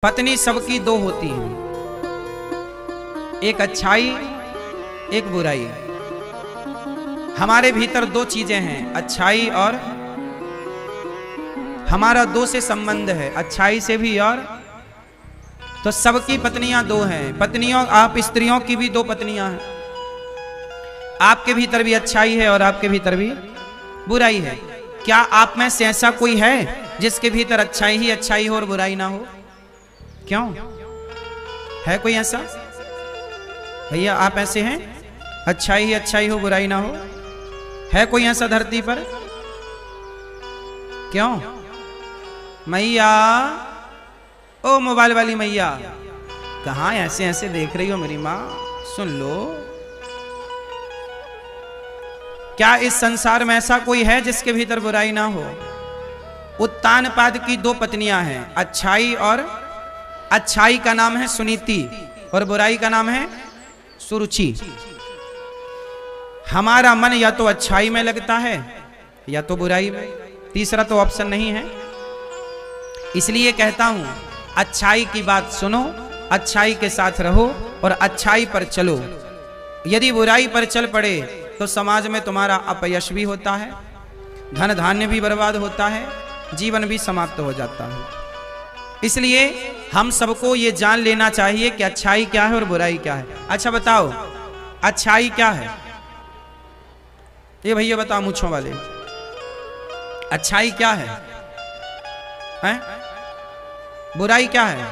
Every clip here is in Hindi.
पत्नी सबकी दो होती हैं, एक अच्छाई एक बुराई। हमारे भीतर दो चीजें हैं, अच्छाई और हमारा दो से संबंध है, अच्छाई से भी और। तो सबकी पत्नियां दो हैं। पत्नियों, आप स्त्रियों की भी दो पत्नियां हैं। आपके भीतर भी अच्छाई है और आपके भीतर भी बुराई है। क्या आप में से ऐसा कोई है जिसके भीतर अच्छाई ही अच्छाई हो और बुराई ना हो? क्यों है कोई ऐसा? भैया आप ऐसे हैं, अच्छाई ही अच्छाई हो बुराई ना हो? है कोई ऐसा धरती पर? क्यों मैया? ओ मोबाइल वाली मैया, कहां ऐसे ऐसे देख रही हो मेरी मां? सुन लो, क्या इस संसार में ऐसा कोई है जिसके भीतर बुराई ना हो? उत्तानपाद की दो पत्नियां हैं, अच्छाई और अच्छाई का नाम है सुनीति और बुराई का नाम है सुरुचि। हमारा मन या तो अच्छाई में लगता है या तो बुराई में, तीसरा तो ऑप्शन नहीं है। इसलिए कहता हूं, अच्छाई की बात सुनो, अच्छाई के साथ रहो और अच्छाई पर चलो। यदि बुराई पर चल पड़े तो समाज में तुम्हारा अपयश भी होता है, धन धान्य भी बर्बाद होता है, जीवन भी समाप्त हो जाता है। इसलिए हम सबको ये जान लेना चाहिए कि अच्छाई क्या है और बुराई क्या है। अच्छा बताओ, अच्छाई क्या है? ये भैया बताओ मूंछों वाले, अच्छाई क्या है? हैं? बुराई क्या है?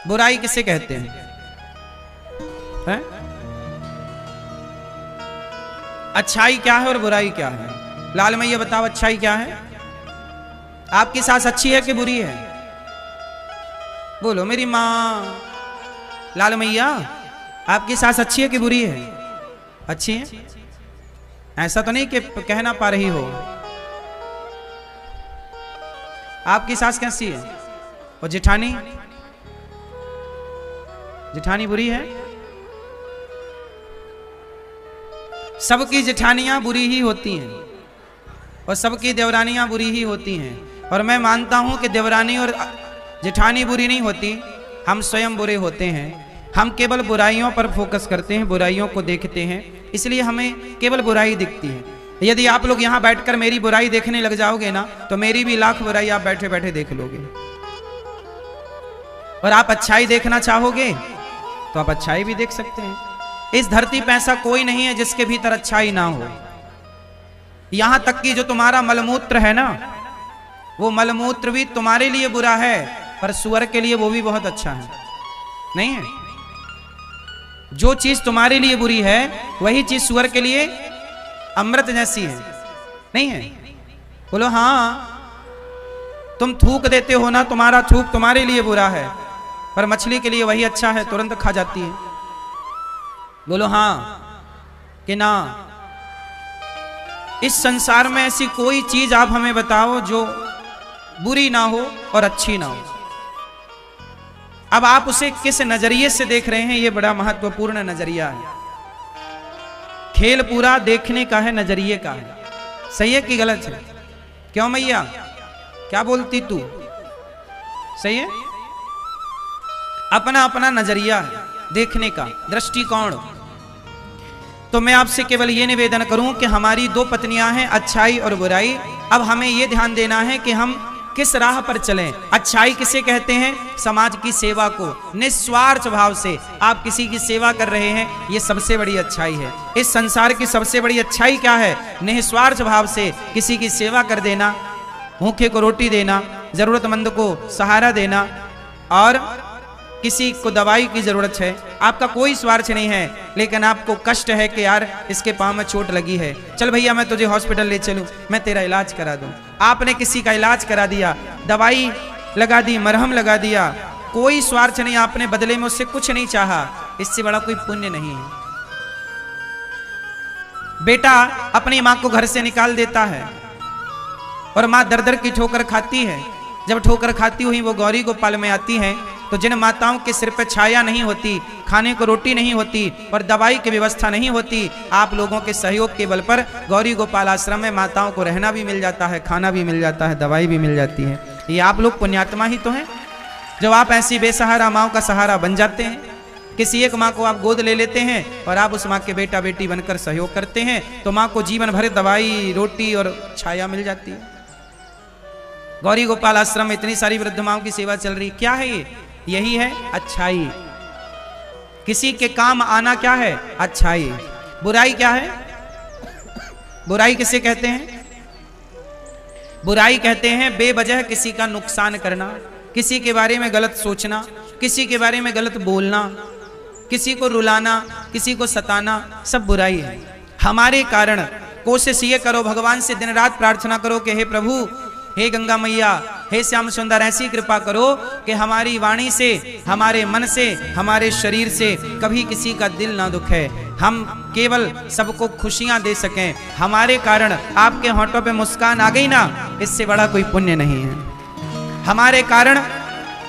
बुराई किसे कहते हैं? हैं? अच्छाई क्या है और बुराई क्या है? लाल मैया बताओ, अच्छाई क्या है? आपकी सास अच्छी है कि बुरी है? बोलो मेरी माँ। लाल मैया, आपकी सास अच्छी है कि बुरी है? अच्छी है। ऐसा तो नहीं कि कह ना पा रही हो। आपकी सास कैसी है? और जेठानी? जेठानी बुरी है? सबकी जेठानियां बुरी ही होती हैं और सबकी देवरानियां बुरी ही होती हैं। और मैं मानता हूं कि देवरानी और जेठानी बुरी नहीं होती, हम स्वयं बुरे होते हैं। हम केवल बुराइयों पर फोकस करते हैं, बुराइयों को देखते हैं, इसलिए हमें केवल बुराई दिखती है। यदि आप लोग यहां बैठकर मेरी बुराई देखने लग जाओगे ना, तो मेरी भी लाख बुराई आप बैठे बैठे देख लोगे। और आप अच्छाई देखना चाहोगे तो आप अच्छाई भी देख सकते हैं। इस धरती पर ऐसा कोई नहीं है जिसके भीतर अच्छाई ना हो। यहां तक कि जो तुम्हारा मलमूत्र है ना, वो मलमूत्र भी तुम्हारे लिए बुरा है, पर सुअर के लिए वो भी बहुत अच्छा है, नहीं है? जो चीज तुम्हारे लिए बुरी है वही चीज सुअर के लिए अमृत जैसी है, नहीं है? बोलो हाँ। तुम थूक देते हो ना, तुम्हारा थूक तुम्हारे लिए बुरा है, पर मछली के लिए वही अच्छा है, तुरंत खा जाती है। बोलो हाँ कि ना? इस संसार में ऐसी कोई चीज आप हमें बताओ जो बुरी ना हो और अच्छी ना हो। अब आप उसे किस नजरिए से देख रहे हैं, यह बड़ा महत्वपूर्ण नजरिया है। खेल पूरा देखने का है, नजरिए का है। सही है कि गलत है? क्यों मैया, क्या बोलती तू? सही है। अपना अपना नजरिया है देखने का, दृष्टिकोण। तो मैं आपसे केवल ये निवेदन करूं कि हमारी दो पत्नियां हैं, अच्छाई और बुराई। अब हमें यह ध्यान देना है कि हम किस राह पर चलें। अच्छाई किसे कहते हैं? समाज की सेवा को निस्वार्थ भाव से आप किसी की सेवा कर रहे हैं, ये सबसे बड़ी अच्छाई है। इस संसार की सबसे बड़ी अच्छाई क्या है? निस्वार्थ भाव से किसी की सेवा कर देना, भूखे को रोटी देना, जरूरतमंद को सहारा देना। और किसी को दवाई की जरूरत है, आपका कोई स्वार्थ नहीं है, लेकिन आपको कष्ट है कि यार इसके पांव में चोट लगी है, चल भैया मैं तुझे हॉस्पिटल ले चलूं, मैं तेरा इलाज करा दूं। आपने किसी का इलाज करा दिया, दवाई लगा दी, मरहम लगा दिया, कोई स्वार्थ नहीं, आपने बदले में उससे कुछ नहीं चाहा। इससे बड़ा कोई पुण्य नहीं है। बेटा अपनी मां को घर से निकाल देता है और मां दर दर की ठोकर खाती है। जब ठोकर खाती हुई वो गौरी गोपाल में आती हैं, तो जिन माताओं के सिर पर छाया नहीं होती, खाने को रोटी नहीं होती और दवाई की व्यवस्था नहीं होती, आप लोगों के सहयोग के बल पर गौरी गोपाल आश्रम में माताओं को रहना भी मिल जाता है, खाना भी मिल जाता है, दवाई भी मिल जाती है। ये आप लोग पुण्यात्मा ही तो हैं, जब आप ऐसी बेसहारा माँ का सहारा बन जाते हैं। किसी एक माँ को आप गोद ले लेते हैं और आप उस माँ के बेटा बेटी बनकर सहयोग करते हैं, तो माँ को जीवन भर दवाई, रोटी और छाया मिल जाती है। गौरी गोपाल आश्रम में इतनी सारी वृद्ध माओं की सेवा चल रही, क्या है ये? यही है अच्छाई। किसी के काम आना क्या है? अच्छाई। बुराई क्या है? बुराई किसे कहते हैं? बुराई कहते हैं बेवजह किसी का नुकसान करना, किसी के बारे में गलत सोचना, किसी के बारे में गलत बोलना, किसी को रुलाना, किसी को सताना, सब बुराई है। हमारे कारण कोशिश ये करो, भगवान से दिन रात प्रार्थना करो कि हे प्रभु, हे गंगा मैया, हे श्याम सुंदर, ऐसी कृपा करो कि हमारी वाणी से, हमारे मन से, हमारे शरीर से कभी किसी का दिल ना दुखे, हम केवल सबको खुशियां दे सकें। हमारे कारण आपके होठों पे मुस्कान आ गई ना, इससे बड़ा कोई पुण्य नहीं है। हमारे कारण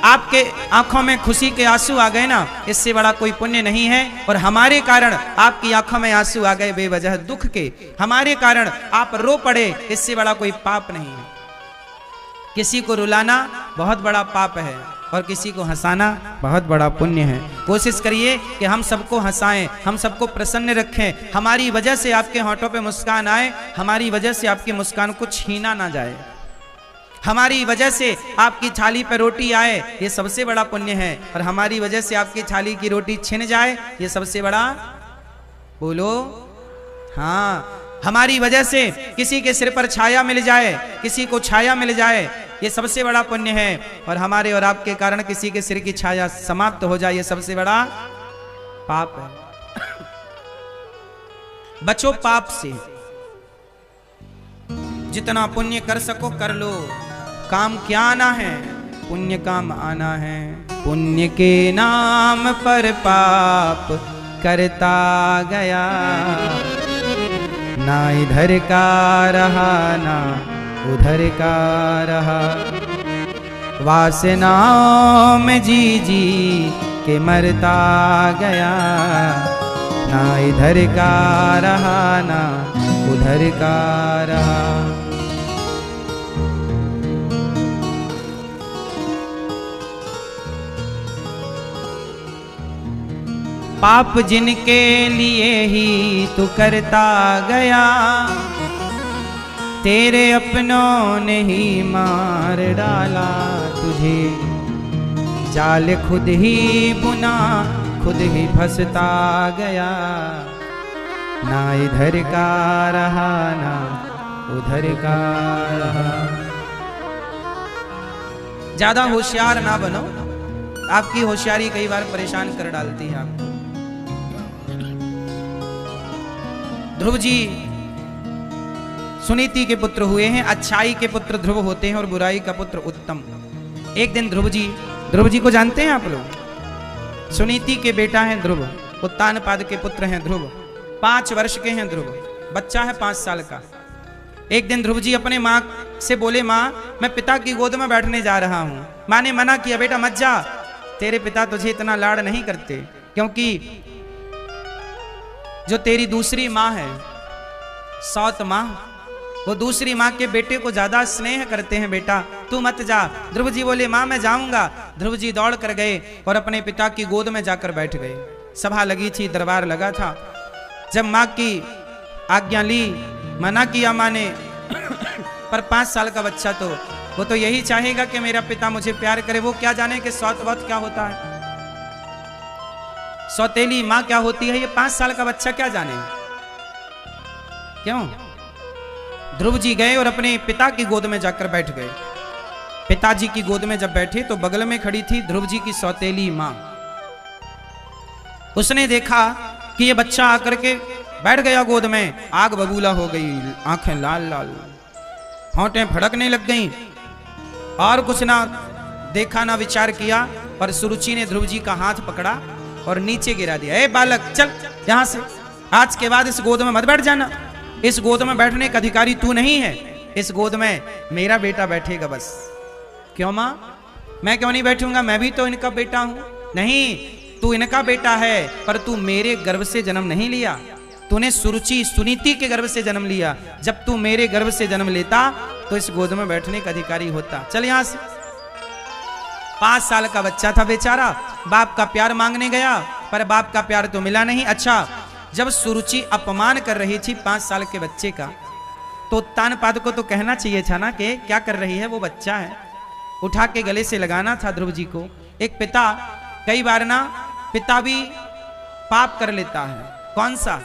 आपके आंखों में खुशी के आंसू आ गए ना, इससे बड़ा कोई पुण्य नहीं है। और हमारे कारण आपकी आंखों में आंसू आ गए बेवजह दुख के, हमारे कारण आप रो पड़े, इससे बड़ा कोई पाप नहीं है। किसी को रुलाना बहुत बड़ा पाप है और किसी को हंसाना बहुत बड़ा पुण्य है। कोशिश करिए कि हम सबको हंसाएं, हम सबको प्रसन्न रखें, हमारी वजह से आपके होठों पे मुस्कान आए, हमारी वजह से आपकी मुस्कान को छीना ना जाए, हमारी वजह से आपकी थाली पे रोटी आए, ये सबसे बड़ा पुण्य है। और हमारी वजह से आपकी थाली की रोटी छिन जाए, ये सबसे बड़ा, बोलो हाँ, हमारी वजह से किसी के सिर पर छाया मिल जाए, किसी को छाया मिल जाए, ये सबसे बड़ा पुण्य है। और हमारे और आपके कारण किसी के सिर की छाया समाप्त हो जाए, ये सबसे बड़ा पाप है। बचो पाप से, जितना पुण्य कर सको कर लो, काम क्या आना है? पुण्य काम आना है। पुण्य के नाम पर पाप करता गया, ना इधर का रहा ना उधर का रहा, वासनाओं में जी जी के मरता गया, ना इधर का रहा ना उधर का रहा। पाप जिनके लिए ही तू करता गया, तेरे अपनों ने ही मार डाला तुझे, जाल खुद ही बुना खुद ही फंसता गया, ना इधर का रहा ना उधर का रहा। ज्यादा होशियार ना बनो, आपकी होशियारी कई बार परेशान कर डालती है आपको। ध्रुव जी सुनीति के पुत्र हुए हैं, अच्छाई के पुत्र ध्रुव होते हैं और बुराई का पुत्र उत्तम। एक दिन ध्रुव जी को जानते हैं आप लोग? सुनीति के बेटा हैं ध्रुव, उत्तानपाद के पुत्र हैं ध्रुव, 5 वर्ष के हैं ध्रुव, बच्चा है 5 साल का। एक दिन ध्रुव जी अपने माँ से बोले, माँ मैं पिता की गोद में बैठने जा रहा हूँ। माँ ने मना किया, बेटा मत जा, तेरे पिता तुझे इतना लाड नहीं करते, क्योंकि जो तेरी दूसरी माँ है सौत माँ, वो दूसरी माँ के बेटे को ज्यादा स्नेह करते हैं, बेटा तू मत जा। ध्रुव जी बोले, माँ मैं जाऊंगा। ध्रुव जी दौड़ कर गए और अपने पिता की गोद में जाकर बैठ गए। सभा लगी थी, दरबार लगा था। जब माँ की आज्ञा ली, मना किया माँ ने, पर 5 साल का बच्चा तो वो तो यही चाहेगा कि मेरा पिता मुझे प्यार करे, वो क्या जाने कि सौत वौत क्या होता है, सौतेली माँ क्या होती है, ये 5 साल का बच्चा क्या जाने। क्यों? ध्रुव जी गए और अपने पिता की गोद में जाकर बैठ गए। पिताजी की गोद में जब बैठे तो बगल में खड़ी थी ध्रुव जी की सौतेली माँ। उसने देखा कि ये बच्चा आकर के बैठ गया गोद में, आग बबूला हो गई, आंखें लाल लाल, होंठें फड़कने लग गईं, और कुछ ना देखा ना विचार किया, पर सुरुचि ने ध्रुव जी का हाथ पकड़ा और नीचे गिरा दिया। ए बालक चल यहां से, आज के बाद इस गोद में मत बैठ जाना, इस गोद में बैठने का अधिकारी तू नहीं है, इस गोद में मेरा बेटा बैठेगा बस। क्यों माँ, मैं क्यों नहीं बैठूंगा, मैं भी तो इनका बेटा हूं। नहीं, तू इनका बेटा है, पर तू मेरे गर्भ से जन्म नहीं लिया, तूने सुरुचि सुनीति के गर्भ से जन्म लिया। जब तू मेरे गर्भ से जन्म लेता तो इस गोद में बैठने का अधिकारी होता। चल यहां से। 5 साल का बच्चा था बेचारा, बाप का प्यार मांगने गया, पर बाप का प्यार तो मिला नहीं। अच्छा, जब सुरुचि अपमान कर रही थी 5 साल के बच्चे का, तो तानपाद को तो कहना चाहिए था ना कि क्या कर रही है, वो बच्चा है, उठा के गले से लगाना था ध्रुव जी को। एक पिता, कई बार ना पिता भी पाप कर लेता है। कौन सा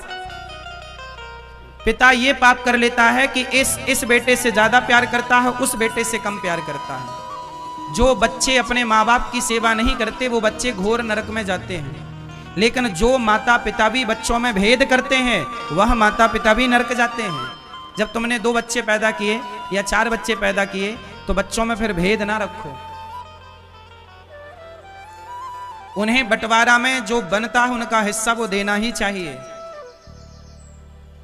पिता ये पाप कर लेता है कि इस बेटे से ज्यादा प्यार करता है, उस बेटे से कम प्यार करता है। जो बच्चे अपने माँ बाप की सेवा नहीं करते वो बच्चे घोर नरक में जाते हैं, लेकिन जो माता पिता भी बच्चों में भेद करते हैं वह माता पिता भी नरक जाते हैं। जब तुमने 2 बच्चे पैदा किए या 4 बच्चे पैदा किए तो बच्चों में फिर भेद ना रखो, उन्हें बंटवारा में जो बनता है उनका हिस्सा वो देना ही चाहिए।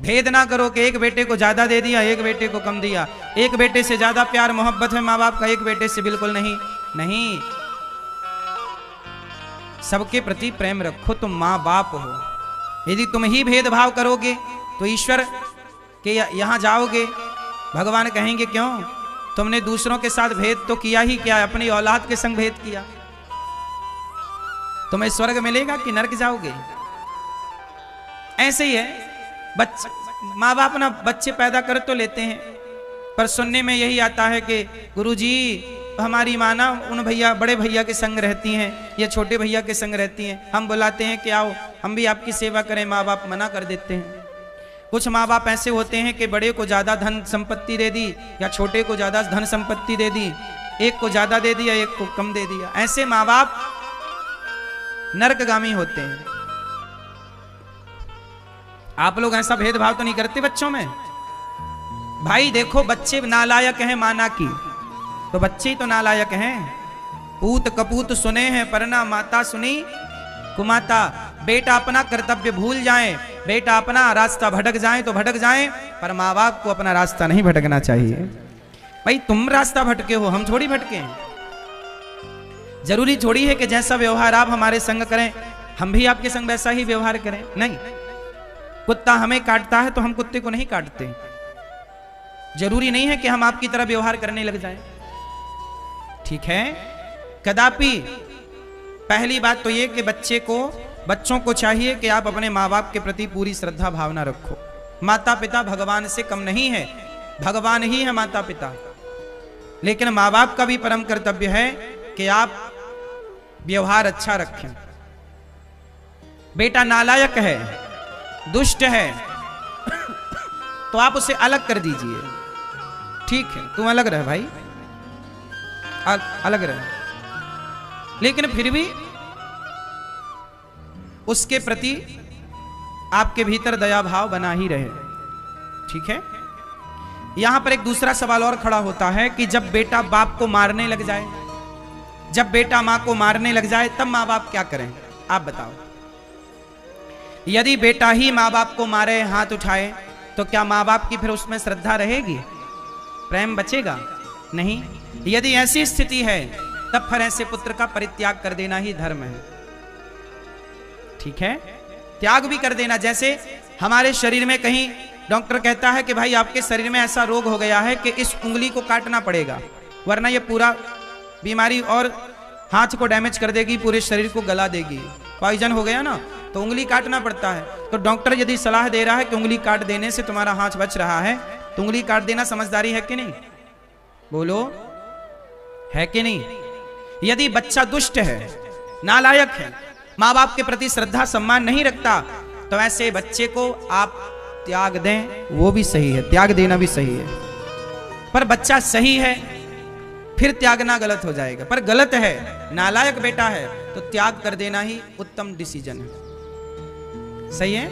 भेद ना करो कि एक बेटे को ज्यादा दे दिया, एक बेटे को कम दिया, एक बेटे से ज्यादा प्यार मोहब्बत है माँ बाप का, एक बेटे से बिल्कुल नहीं। नहीं, सबके प्रति प्रेम रखो, तुम माँ बाप हो। यदि तुम ही भेदभाव करोगे तो ईश्वर के यहां जाओगे, भगवान कहेंगे क्यों, तुमने दूसरों के साथ भेद तो किया ही क्या, अपनी औलाद के संग भेद किया। तुम्हें स्वर्ग मिलेगा कि नरक जाओगे। ऐसे ही है, माँ बाप ना बच्चे पैदा कर तो लेते हैं, पर सुनने में यही आता है कि गुरुजी हमारी माँ ना उन भैया बड़े भैया के संग रहती हैं या छोटे भैया के संग रहती हैं, हम बुलाते हैं कि आओ हम भी आपकी सेवा करें, माँ बाप मना कर देते हैं। कुछ माँ बाप ऐसे होते हैं कि बड़े को ज्यादा धन संपत्ति दे दी या छोटे को ज्यादा धन संपत्ति दे दी, एक को ज्यादा दे दिया एक को कम दे दिया। ऐसे माँ बाप नरकगामी होते हैं। आप लोग ऐसा भेदभाव तो नहीं करते बच्चों में? भाई देखो, बच्चे नालायक हैं माना की, तो बच्चे ही तो नालायक हैं। पूत कपूत सुने हैं परना माता सुनी कुमाता। बेटा अपना कर्तव्य भूल जाए, बेटा अपना रास्ता भटक जाए तो भटक जाए, पर माँ बाप को अपना रास्ता नहीं भटकना चाहिए। भाई तुम रास्ता भटके हो, हम थोड़ी भटके हैं। जरूरी थोड़ी है कि जैसा व्यवहार आप हमारे संग करें हम भी आपके संग वैसा ही व्यवहार करें। नहीं, कुत्ता हमें काटता है तो हम कुत्ते को नहीं काटते। जरूरी नहीं है कि हम आपकी तरह व्यवहार करने लग जाएं। ठीक है, कदापि पहली बात तो ये कि बच्चों को चाहिए कि आप अपने माँ बाप के प्रति पूरी श्रद्धा भावना रखो। माता पिता भगवान से कम नहीं है, भगवान ही है माता पिता, लेकिन माँ बाप का भी परम कर्तव्य है कि आप व्यवहार अच्छा रखें। बेटा नालायक है, दुष्ट है, तो आप उसे अलग कर दीजिए। ठीक है, तुम अलग रह भाई, अलग रह, लेकिन फिर भी उसके प्रति आपके भीतर दया भाव बना ही रहे। ठीक है। यहां पर एक दूसरा सवाल और खड़ा होता है कि जब बेटा बाप को मारने लग जाए, जब बेटा मां को मारने लग जाए, तब मां बाप क्या करें? आप बताओ। यदि बेटा ही माँ बाप को मारे, हाथ उठाए, तो क्या माँ बाप की फिर उसमें श्रद्धा रहेगी, प्रेम बचेगा? नहीं। यदि ऐसी स्थिति है तब फिर ऐसे पुत्र का परित्याग कर देना ही धर्म है। ठीक है, त्याग भी कर देना। जैसे हमारे शरीर में कहीं डॉक्टर कहता है कि भाई आपके शरीर में ऐसा रोग हो गया है कि इस उंगली को काटना पड़ेगा, वरना ये पूरा बीमारी और हाथ को डैमेज कर देगी, पूरे शरीर को गला देगी, पॉइजन हो गया ना, तो उंगली काटना पड़ता है। तो डॉक्टर यदि सलाह दे रहा है कि उंगली काट देने से तुम्हारा हाथ बच रहा है, तो उंगली काट देना समझदारी है कि नहीं? बोलो, है कि नहीं? यदि बच्चा दुष्ट है, नालायक है, माँ बाप के प्रति श्रद्धा सम्मान नहीं रखता, तो ऐसे बच्चे को आप त्याग दें, वो भी सही है, त्याग देना भी सही है। पर बच्चा सही है फिर त्यागना गलत हो जाएगा, पर गलत है, नालायक बेटा है, तो त्याग कर देना ही उत्तम डिसीजन है। सही है।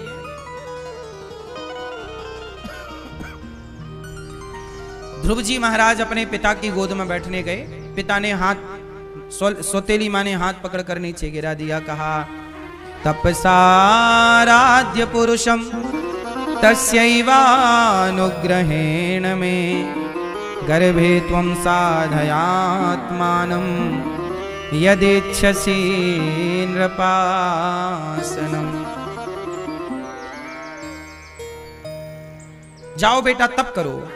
ध्रुव जी महाराज अपने पिता की गोद में बैठने गए। पिता ने हाथ, सौतेली माँ ने हाथ पकड़ कर नीचे गिरा दिया, कहा तपसाराध्य पुरुषम तस्यैवानुग्रहेण में गर्भे त्वं साधयात्मानं यदिच्छसि नृपासनम्। जाओ बेटा तप करो,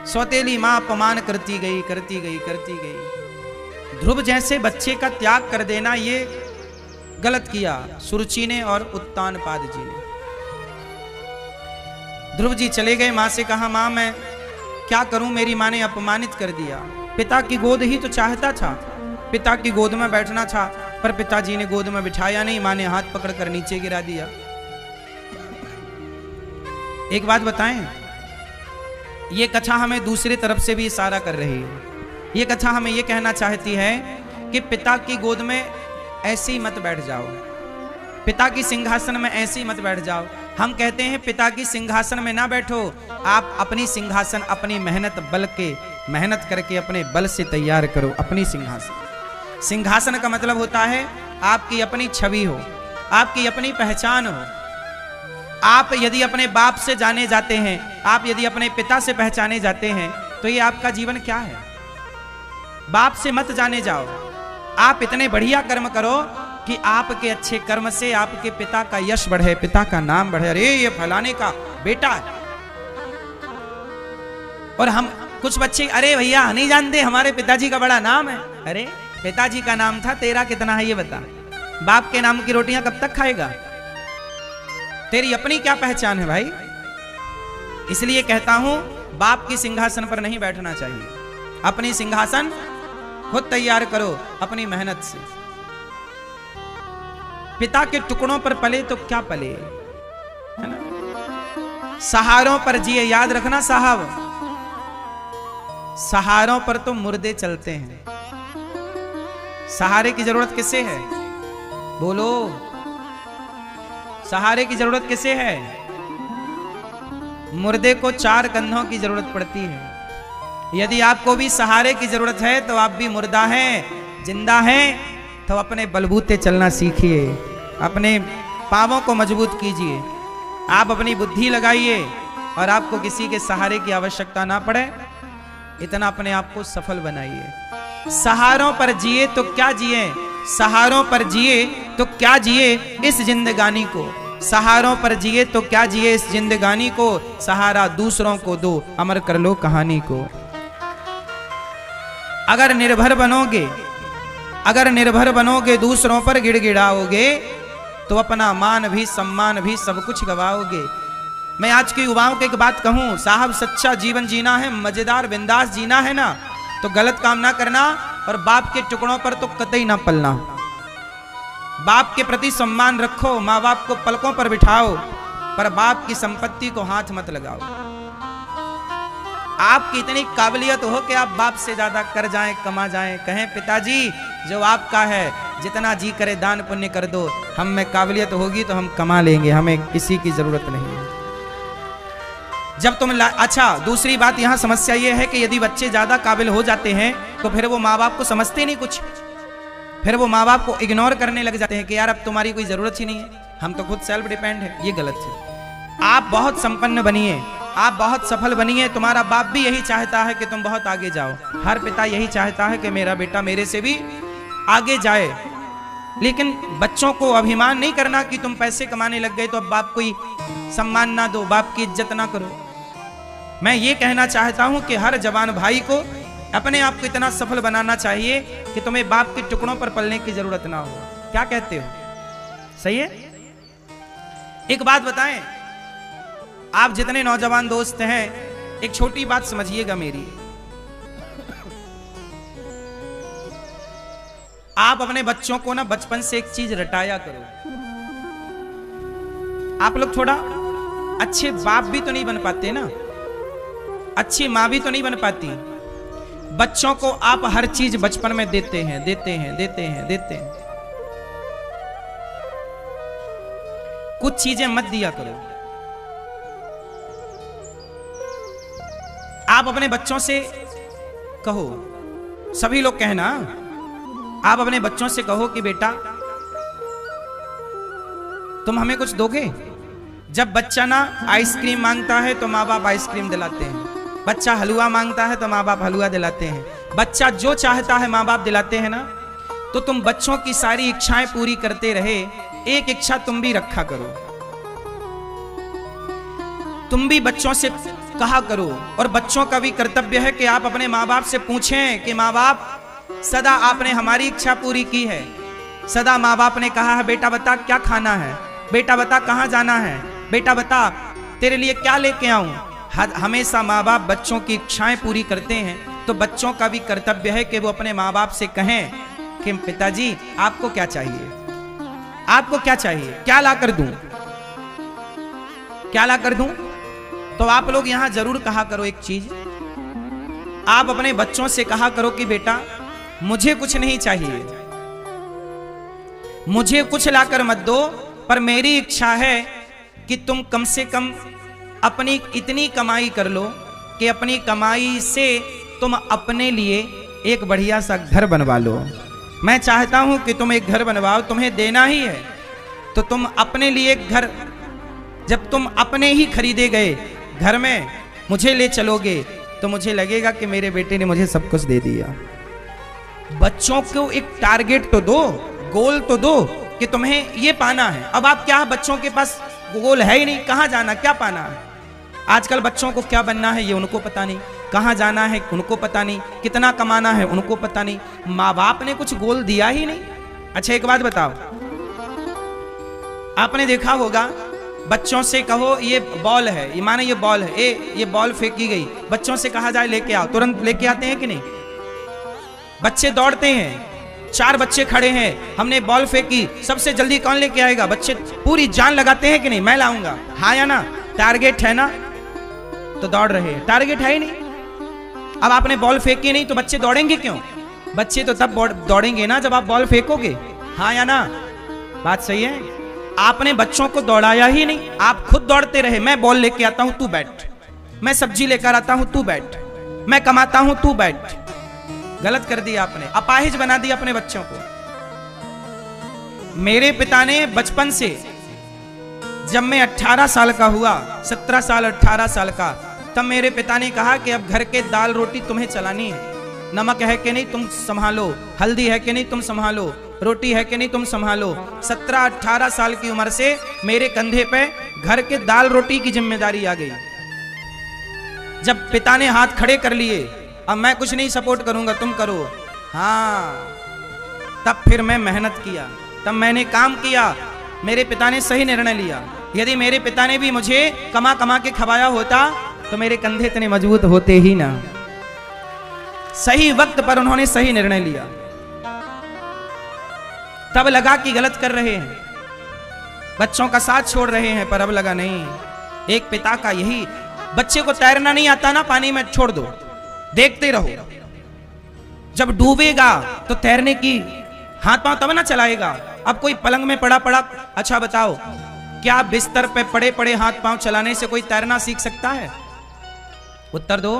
सौतेली मां अपमान करती गई करती गई करती गई। ध्रुव जैसे बच्चे का त्याग कर देना ये गलत किया सुरुचि ने और उत्तानपाद जी ने। ध्रुव जी चले गए, मां से कहा मां मैं क्या करूं, मेरी मां ने अपमानित कर दिया। पिता की गोद ही तो चाहता था, पिता की गोद में बैठना था, पर पिताजी ने गोद में बिठाया नहीं, मां ने हाथ पकड़कर नीचे गिरा दिया। एक बात बताएं, ये कथा हमें दूसरी तरफ से भी इशारा कर रही है। ये कथा हमें ये कहना चाहती है कि पिता की गोद में ऐसे ही मत बैठ जाओ, पिता की सिंहासन में ऐसे ही मत बैठ जाओ। हम कहते हैं पिता की सिंहासन में ना बैठो, आप अपनी सिंहासन अपनी मेहनत करके अपने बल से तैयार करो अपनी सिंहासन। सिंहासन का मतलब होता है आपकी अपनी छवि हो, आपकी अपनी पहचान हो। आप यदि अपने बाप से जाने जाते हैं, आप यदि अपने पिता से पहचाने जाते हैं, तो ये आपका जीवन क्या है? बाप से मत जाने जाओ, आप इतने बढ़िया कर्म करो कि आपके अच्छे कर्म से आपके पिता का यश बढ़े, पिता का नाम बढ़े। अरे ये फलाने का बेटा है। और हम कुछ बच्चे, अरे भैया नहीं जानते हमारे पिताजी का बड़ा नाम है। अरे पिताजी का नाम था, तेरा कितना है ये बता। बाप के नाम की रोटियां कब तक खाएगा? तेरी अपनी क्या पहचान है भाई? इसलिए कहता हूं बाप की सिंहासन पर नहीं बैठना चाहिए, अपनी सिंहासन खुद तैयार करो अपनी मेहनत से। पिता के टुकड़ों पर पले तो क्या पले, है ना? सहारों पर जिए, याद रखना साहब, सहारों पर तो मुर्दे चलते हैं। सहारे की जरूरत किसे है? बोलो, सहारे की जरूरत किसे है? मुर्दे को 4 कंधों की जरूरत पड़ती है। यदि आपको भी सहारे की जरूरत है तो आप भी मुर्दा हैं, जिंदा हैं तो अपने बलबूते चलना सीखिए, अपने पांवों को मजबूत कीजिए, आप अपनी बुद्धि लगाइए और आपको किसी के सहारे की आवश्यकता ना पड़े, इतना अपने आप को सफल बनाइए। सहारों पर जिए तो क्या जिए, सहारों पर जिए तो क्या जिए इस जिंदगानी को, सहारों पर जिए तो क्या जिए इस जिंदगानी को, सहारा दूसरों को दो, अमर कर लो कहानी को। अगर निर्भर बनोगे दूसरों पर गिड़गिड़ाओगे तो अपना मान भी सम्मान भी सब कुछ गवाओगे। मैं आज के युवाओं को एक बात कहूं, साहब सच्चा जीवन जीना है, मजेदार बिंदास जीना है ना, तो गलत काम ना करना और बाप के टुकड़ों पर तो कतई ना पलना। बाप के प्रति सम्मान रखो, माँ बाप को पलकों पर बिठाओ, पर बाप की संपत्ति को हाथ मत लगाओ। आपकी इतनी काबिलियत हो कि आप बाप से ज्यादा कर जाएं, कमा जाएं, कहें पिताजी जो आपका है जितना जी करे दान पुण्य कर दो, हम में काबिलियत होगी तो हम कमा लेंगे, हमें किसी की जरूरत नहीं है। जब तुम अच्छा, दूसरी बात यहाँ समस्या ये है कि यदि बच्चे ज्यादा काबिल हो जाते हैं तो फिर वो माँ बाप को समझते नहीं कुछ, फिर वो माँ बाप को इग्नोर करने लग जाते हैं कि यार अब तुम्हारी कोई जरूरत ही नहीं है, हम तो खुद सेल्फ डिपेंड है। ये गलत है। आप बहुत संपन्न बनिए, आप बहुत सफल बनिए, तुम्हारा बाप भी यही चाहता है कि तुम बहुत आगे जाओ, हर पिता यही चाहता है कि मेरा बेटा मेरे से भी आगे जाए। लेकिन बच्चों को अभिमान नहीं करना कि तुम पैसे कमाने लग गए तो अब बाप को ही सम्मान ना दो, बाप की इज्जत ना करो। मैं ये कहना चाहता हूं कि हर जवान भाई को अपने आप को इतना सफल बनाना चाहिए कि तुम्हें बाप के टुकड़ों पर पलने की जरूरत ना हो। क्या कहते हो? सही है? एक बात बताएं, आप जितने नौजवान दोस्त हैं एक छोटी बात समझिएगा मेरी, आप अपने बच्चों को ना बचपन से एक चीज रटाया करो। आप लोग थोड़ा अच्छे बाप भी तो नहीं बन पाते ना, अच्छी मां भी तो नहीं बन पाती। बच्चों को आप हर चीज बचपन में देते हैं। कुछ चीजें मत दिया करो। आप अपने बच्चों से कहो, सभी लोग कहना, आप अपने बच्चों से कहो कि बेटा तुम हमें कुछ दोगे। जब बच्चा ना आइसक्रीम मांगता है तो माँ बाप आइसक्रीम दिलाते हैं, बच्चा हलवा मांगता है तो माँ बाप हलवा दिलाते हैं, बच्चा जो चाहता है माँ बाप दिलाते हैं ना। तो तुम बच्चों की सारी इच्छाएं पूरी करते रहे, एक इच्छा तुम भी रखा करो। तुम भी बच्चों से कहा करो। और बच्चों का भी कर्तव्य है कि आप अपने माँ बाप से पूछें कि माँ बाप, सदा आपने हमारी इच्छा पूरी की है, सदा माँ बाप ने कहा है बेटा बता क्या खाना है, बेटा बता कहाँ जाना है, बेटा बता तेरे लिए क्या लेके आऊं। हमेशा माँ बाप बच्चों की इच्छाएं पूरी करते हैं, तो बच्चों का भी कर्तव्य है कि वो अपने माँ बाप से कहें कि पिताजी आपको क्या चाहिए, आपको क्या चाहिए, क्या ला कर दूं, क्या ला कर दूं। तो आप लोग यहां जरूर कहा करो एक चीज, आप अपने बच्चों से कहा करो कि बेटा मुझे कुछ नहीं चाहिए, मुझे कुछ लाकर मत दो, पर मेरी इच्छा है कि तुम कम से कम अपनी इतनी कमाई कर लो कि अपनी कमाई से तुम अपने लिए एक बढ़िया सा घर बनवा लो। मैं चाहता हूं कि तुम एक घर बनवाओ, तुम्हें देना ही है तो तुम अपने लिए एक घर, जब तुम अपने ही खरीदे गए घर में मुझे ले चलोगे तो मुझे लगेगा कि मेरे बेटे ने मुझे सब कुछ दे दिया। बच्चों को एक टारगेट तो दो, गोल तो दो कि तुम्हें ये पाना है। अब आप क्या, बच्चों के पास गोल है ही नहीं, कहां जाना, क्या पाना है। आजकल बच्चों को क्या बनना है ये उनको पता नहीं, कहां जाना है उनको पता नहीं, कितना कमाना है उनको पता नहीं, माँ बाप ने कुछ गोल दिया ही नहीं। अच्छा एक बात बताओ, आपने देखा होगा बच्चों से कहो ये बॉल है, ये माने ये बॉल है, ये बॉल फेंकी गई, बच्चों से कहा जाए लेके आओ, तुरंत लेके आते हैं कि नहीं। बच्चे दौड़ते हैं, 4 बच्चे खड़े हैं, हमने बॉल फेंकी, सबसे जल्दी कौन लेके आएगा, बच्चे पूरी जान लगाते हैं कि नहीं, मैं लाऊंगा, हाँ या ना, टारगेट है ना, तो दौड़ रहे हैं, टारगेट है ही नहीं। अब आपने बॉल फेंकी नहीं तो बच्चे दौड़ेंगे क्यों, बच्चे तो तब दौड़ेंगे ना जब आप बॉल फेंकोगे, हाँ या ना, बात सही है। आपने बच्चों को दौड़ाया ही नहीं, आप खुद दौड़ते रहे, मैं बॉल लेके आता हूं तू बैठ, मैं सब्जी लेकर आता हूं तू बैठ, मैं कमाता हूं तू बैठ। गलत कर दिया आपने, अपाहिज बना दिया अपने बच्चों को। मेरे पिता ने बचपन से, जब मैं 18 साल का हुआ, 17 साल 18 साल का, तब मेरे पिता ने कहा कि अब घर के दाल रोटी तुम्हें चलानी है, नमक है कि नहीं तुम संभालो, हल्दी है कि नहीं तुम संभालो, रोटी है कि नहीं तुम संभालो। 17-18 साल की उम्र से मेरे कंधे पे घर के दाल रोटी की जिम्मेदारी आ गई। जब पिता ने हाथ खड़े कर लिए, अब मैं कुछ नहीं सपोर्ट करूंगा तुम करो, हाँ, तब फिर मैं मेहनत किया, तब मैंने काम किया, मेरे पिता ने सही निर्णय लिया। यदि मेरे पिता ने भी मुझे कमा कमा के खवाया होता तो मेरे कंधे इतने मजबूत होते ही ना। सही वक्त पर उन्होंने सही निर्णय लिया, तब लगा कि गलत कर रहे हैं, बच्चों का साथ छोड़ रहे हैं, पर अब लगा नहीं। एक पिता का यही, बच्चे को तैरना नहीं आता ना, पानी में छोड़ दो, देखते रहो, जब डूबेगा तो तैरने की हाथ पांव तब ना चलाएगा। अब कोई पलंग में पड़ा पड़ा, अच्छा बताओ क्या बिस्तर पे पड़े पड़े हाथ पांव चलाने से कोई तैरना सीख सकता है, उत्तर दो।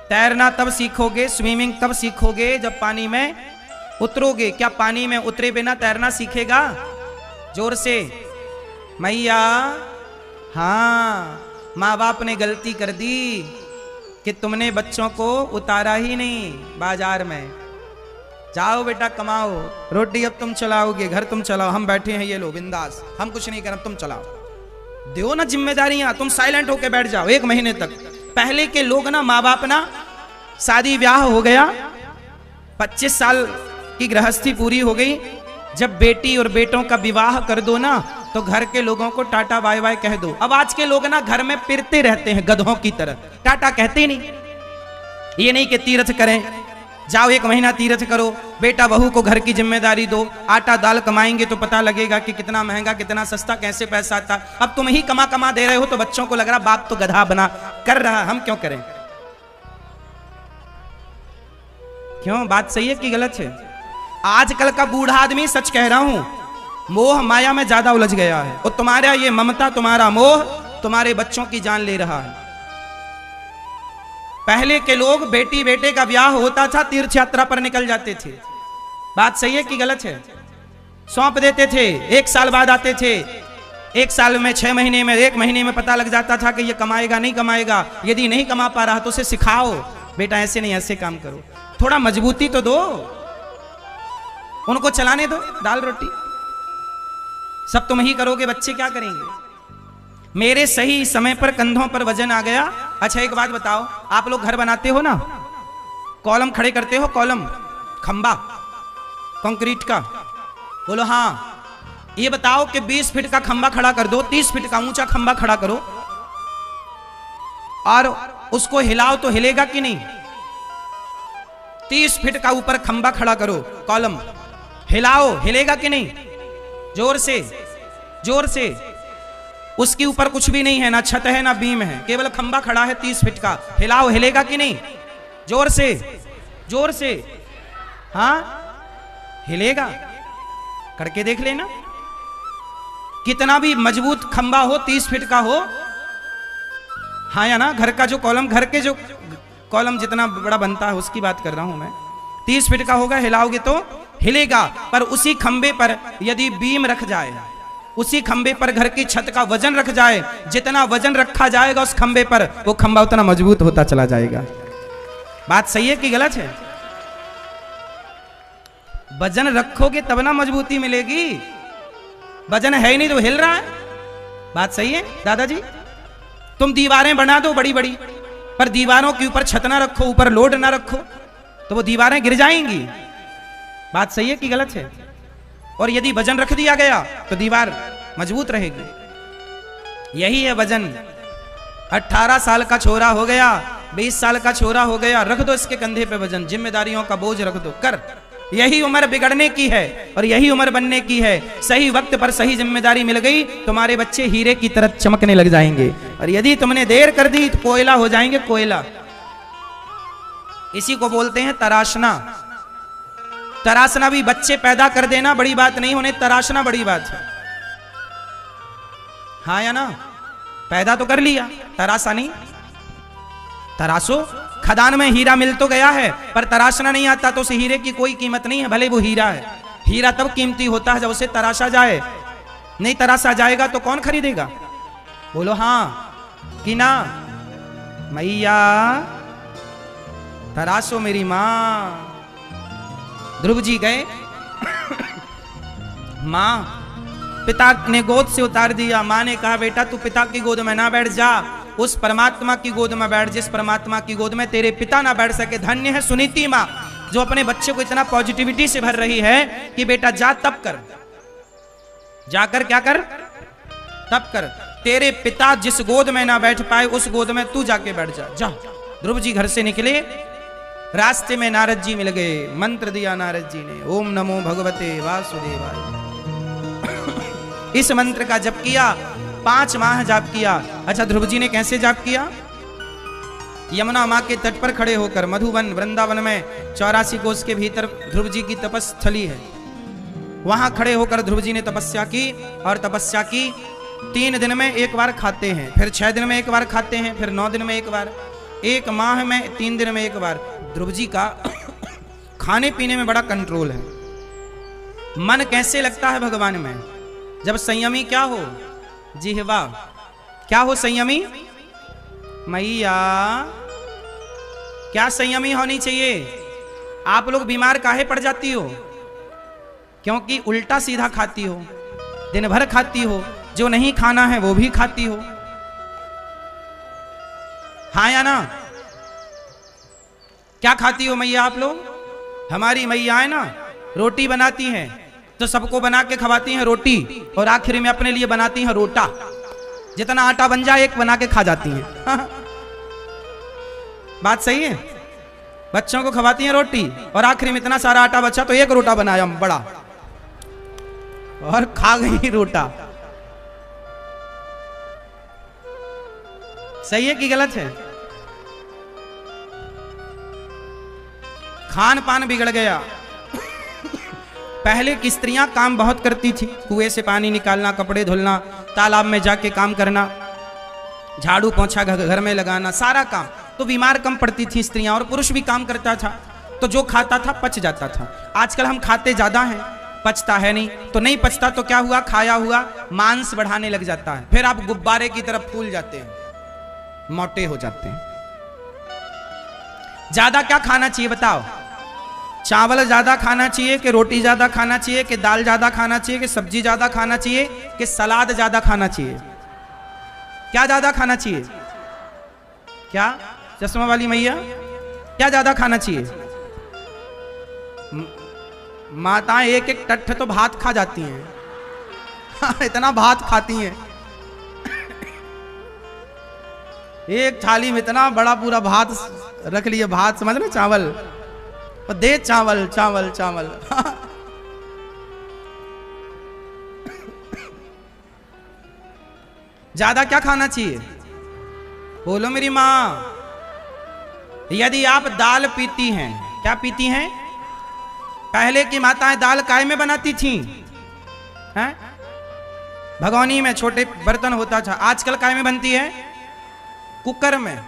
तैरना तब सीखोगे, स्विमिंग तब सीखोगे जब पानी में उतरोगे। क्या पानी में उतरे बिना तैरना सीखेगा, जोर से मैया। हाँ, माँ बाप ने गलती कर दी कि तुमने बच्चों को उतारा ही नहीं बाजार में। जाओ बेटा कमाओ, रोटी अब तुम चलाओगे, घर तुम चलाओ, हम बैठे हैं ये लो बिंदास, हम कुछ नहीं कर, तुम चलाओ, दो ना जिम्मेदारियां, तुम साइलेंट होके बैठ जाओ 1 महीने तक। पहले के लोग ना, माँ बाप ना, शादी ब्याह हो गया, 25 साल की गृहस्थी पूरी हो गई, जब बेटी और बेटों का विवाह कर दो ना तो घर के लोगों को टाटा बाय बाय कह दो। अब आज के लोग ना घर में पिरते रहते हैं गधों की तरह, टाटा कहते ही नहीं। ये नहीं कि तीर्थ करें, जाओ 1 महीना तीर्थ करो, बेटा बहू को घर की जिम्मेदारी दो, आटा दाल कमाएंगे तो पता लगेगा कि कितना महंगा कितना सस्ता, कैसे पैसा आता। अब तुम ही कमा कमा दे रहे हो तो बच्चों को लग रहा बाप तो गधा बना कर रहा, हम क्यों करें। क्यों, बात सही है कि गलत है। आजकल का बूढ़ा आदमी, सच कह रहा हूं, मोह माया में ज्यादा उलझ गया है, और तुम्हारा ये ममता, तुम्हारा मोह तुम्हारे बच्चों की जान ले रहा है। पहले के लोग बेटी बेटे का ब्याह होता था, तीर्थ यात्रा पर निकल जाते थे, बात सही है कि गलत है, सौंप देते थे, 1 साल बाद आते थे, 1 साल में 6 महीने में 1 महीने में पता लग जाता था कि ये कमाएगा नहीं कमाएगा। यदि नहीं कमा पा रहा तो उसे सिखाओ, बेटा ऐसे नहीं ऐसे काम करो, थोड़ा मजबूती तो दो, उनको चलाने दो दाल रोटी। सब तुम ही करोगे, बच्चे क्या करेंगे। मेरे सही समय पर कंधों पर वजन आ गया। अच्छा एक बात बताओ, आप लोग घर बनाते हो ना, कॉलम खड़े करते हो, कॉलम खंबा कंक्रीट का, बोलो हाँ। ये बताओ कि 20 फीट का खंबा खड़ा कर दो, 30 फीट का ऊंचा खंबा खड़ा करो और उसको हिलाओ तो हिलेगा कि नहीं? 30 फीट का ऊपर खंबा खड़ा करो, कॉलम हिलाओ, हिलेगा कि नहीं? जोर से, जोर से। उसके ऊपर कुछ भी नहीं है, ना छत है ना बीम है, केवल खंबा खड़ा है 30 फीट का, हिलाओ, हिलेगा कि नहीं? जोर से, जोर से। हाँ हिलेगा, करके देख लेना। कितना भी मजबूत खंबा हो, 30 फीट का हो, हाँ या ना? घर का जो कॉलम, घर के जो कॉलम जितना बड़ा बनता है उसकी बात कर रहा हूं मैं, 30 फीट का होगा, हिलाओगे तो हिलेगा। पर उसी खंबे पर यदि बीम रख जाए, उसी खंबे पर घर की छत का वजन रख जाए, जितना वजन रखा जाएगा उस खंबे पर, वो खंबा उतना मजबूत होता चला जाएगा। बात सही है कि गलत है? वजन रखोगे तब ना मजबूती मिलेगी, वजन है ही नहीं तो हिल रहा है। बात सही है दादाजी? तुम दीवारें बना दो बड़ी बड़ी, पर दीवारों के ऊपर छत ना रखो, ऊपर लोड ना रखो, तो वो दीवारें गिर जाएंगी। बात सही है कि गलत है? और यदि वजन रख दिया गया तो दीवार मजबूत रहेगी। यही है वजन। 18 साल का छोरा हो गया, 20 साल का छोरा हो गया, रख दो इसके कंधे पे वजन, जिम्मेदारियों का बोझ रख दो, कर। यही उम्र बिगड़ने की है और यही उम्र बनने की है। सही वक्त पर सही जिम्मेदारी मिल गई, तुम्हारे बच्चे हीरे की तरह चमकने लग जाएंगे, और यदि तुमने देर कर दी तो कोयला हो जाएंगे, कोयला। इसी को बोलते हैं तराशना। तराशना भी बच्चे पैदा कर देना बड़ी बात नहीं, उन्हें तराशना बड़ी बात है। हाँ या ना? पैदा तो कर लिया, तराशा नहीं। तराशो, खदान में हीरा मिल तो गया है, पर तराशना नहीं आता तो उस हीरे की कोई कीमत नहीं है, भले वो हीरा है। हीरा तब कीमती होता है जब उसे तराशा जाए, नहीं तराशा जाएगा तो कौन खरीदेगा? बोलो हाँ कि ना? मैया तराशो मेरी माँ। ध्रुव जी गए, माँ, पिता ने गोद से उतार दिया। माँ ने कहा बेटा तू पिता की गोद में ना बैठ जा, उस परमात्मा की गोद में बैठ जिस परमात्मा की गोद में तेरे पिता ना बैठ सके। धन्य है सुनीति माँ जो अपने बच्चे को इतना पॉजिटिविटी से भर रही है कि बेटा जा तप कर, जाकर क्या कर? तप कर। तेरे पिता जिस गोद में ना बैठ पाए उस गोद में तू जाके बैठ जा, जा। ध्रुव जी घर से निकले, रास्ते में नारद जी मिल गए। मंत्र दिया नारद जी ने, ओम नमो भगवते वासुदेवाय। इस मंत्र का जप किया, 5 माह जाप किया। अच्छा ध्रुव जी ने कैसे जाप किया? यमुना माँ के तट पर खड़े होकर, मधुवन वृंदावन में 84 कोस के भीतर ध्रुव जी की तपस्थली है, वहां खड़े होकर ध्रुव जी ने तपस्या की। और तपस्या की 3 दिन में एक बार खाते हैं, फिर 6 दिन में एक बार खाते हैं, फिर 9 दिन में एक बार, 1 माह में 3 दिन में एक बार। ध्रुव जी का खाने पीने में बड़ा कंट्रोल है। मन कैसे लगता है भगवान में? जब संयमी क्या हो? जिह्वा क्या हो? संयमी। मैया क्या संयमी होनी चाहिए? आप लोग बीमार काहे पड़ जाती हो? क्योंकि उल्टा सीधा खाती हो, दिन भर खाती हो, जो नहीं खाना है वो भी खाती हो। हाँ या ना? क्या खाती हो मैया आप लोग? हमारी मैया है ना, रोटी बनाती हैं तो सबको बना के खवाती हैं रोटी, और आखिर में अपने लिए बनाती हैं रोटा। जितना आटा बन जाए एक बना के खा जाती हैं। बात सही है? बच्चों को खवाती हैं रोटी और आखिर में इतना सारा आटा बचा तो एक रोटा बनाया बड़ा और खा गई रोटा। सही है कि गलत है? खान पान बिगड़ गया। पहले की स्त्रियां काम बहुत करती थी, कुएं से पानी निकालना, कपड़े धुलना, तालाब में जाके काम करना, झाड़ू पोंछा घर में लगाना, सारा काम। तो बीमार कम पड़ती थी स्त्रियां, और पुरुष भी काम करता था, तो जो खाता था पच जाता था। आजकल हम खाते ज्यादा हैं, पचता है नहीं। तो नहीं पचता तो क्या हुआ? खाया हुआ मांस बढ़ाने लग जाता है, फिर आप गुब्बारे की तरफ फूल जाते हैं, मोटे हो जाते हैं। ज्यादा क्या खाना चाहिए बताओ? चावल ज्यादा खाना चाहिए कि रोटी ज्यादा खाना चाहिए कि दाल ज्यादा खाना चाहिए कि सब्जी ज्यादा खाना चाहिए कि सलाद ज्यादा खाना चाहिए? क्या ज्यादा खाना चाहिए? क्या चश्मा वाली मैया, क्या ज्यादा खाना चाहिए? माताएं एक एक टट्ठ तो भात खा जाती हैं। इतना भात खाती हैं, एक थाली में इतना बड़ा पूरा भात रख लिए, भात समझ रहे, चावल और दे चावल चावल चावल। ज्यादा क्या खाना चाहिए? बोलो मेरी माँ। यदि आप दाल पीती हैं, क्या पीती हैं? पहले की माताएं दाल काय में बनाती थीं? हैं? भगोनी में छोटे बर्तन होता था। आजकल काय में बनती है? कुकर में।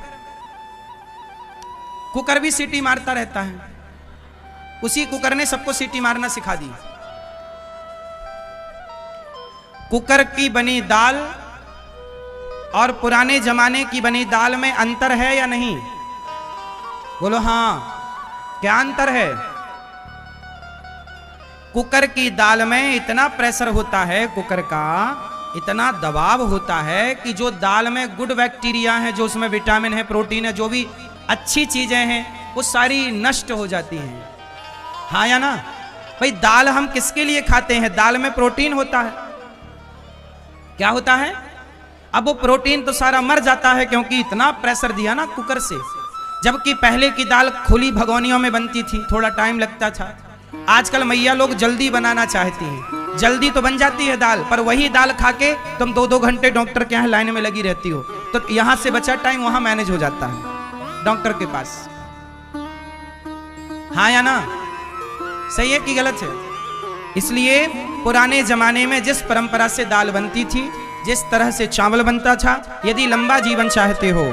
कुकर भी सीटी मारता रहता है, उसी कुकर ने सबको सीटी मारना सिखा दी। कुकर की बनी दाल और पुराने जमाने की बनी दाल में अंतर है या नहीं? बोलो हाँ। क्या अंतर है? कुकर की दाल में इतना प्रेशर होता है, कुकर का इतना दबाव होता है कि जो दाल में गुड बैक्टीरिया है, जो उसमें विटामिन है, प्रोटीन है, जो भी अच्छी चीजें हैं, वो सारी नष्ट हो जाती हैं। हाँ या ना? भाई दाल हम किसके लिए खाते हैं? दाल में प्रोटीन होता है। क्या होता है? अब वो प्रोटीन तो सारा मर जाता है क्योंकि इतना प्रेशर दिया ना कुकर से। जबकि पहले की दाल खुली भगोनियों में बनती थी, थोड़ा टाइम लगता था। आजकल मैया लोग जल्दी बनाना चाहती हैं, जल्दी तो बन जाती है दाल, पर वही दाल खा के तुम 2-2 घंटे डॉक्टर के यहाँ लाइन में लगी रहती हो, तो यहां से बचा टाइम वहां मैनेज हो जाता है डॉक्टर के पास। हाँ या ना? सही है कि गलत है? इसलिए पुराने जमाने में जिस परंपरा से दाल बनती थी, जिस तरह से चावल बनता था, यदि लंबा जीवन चाहते हो,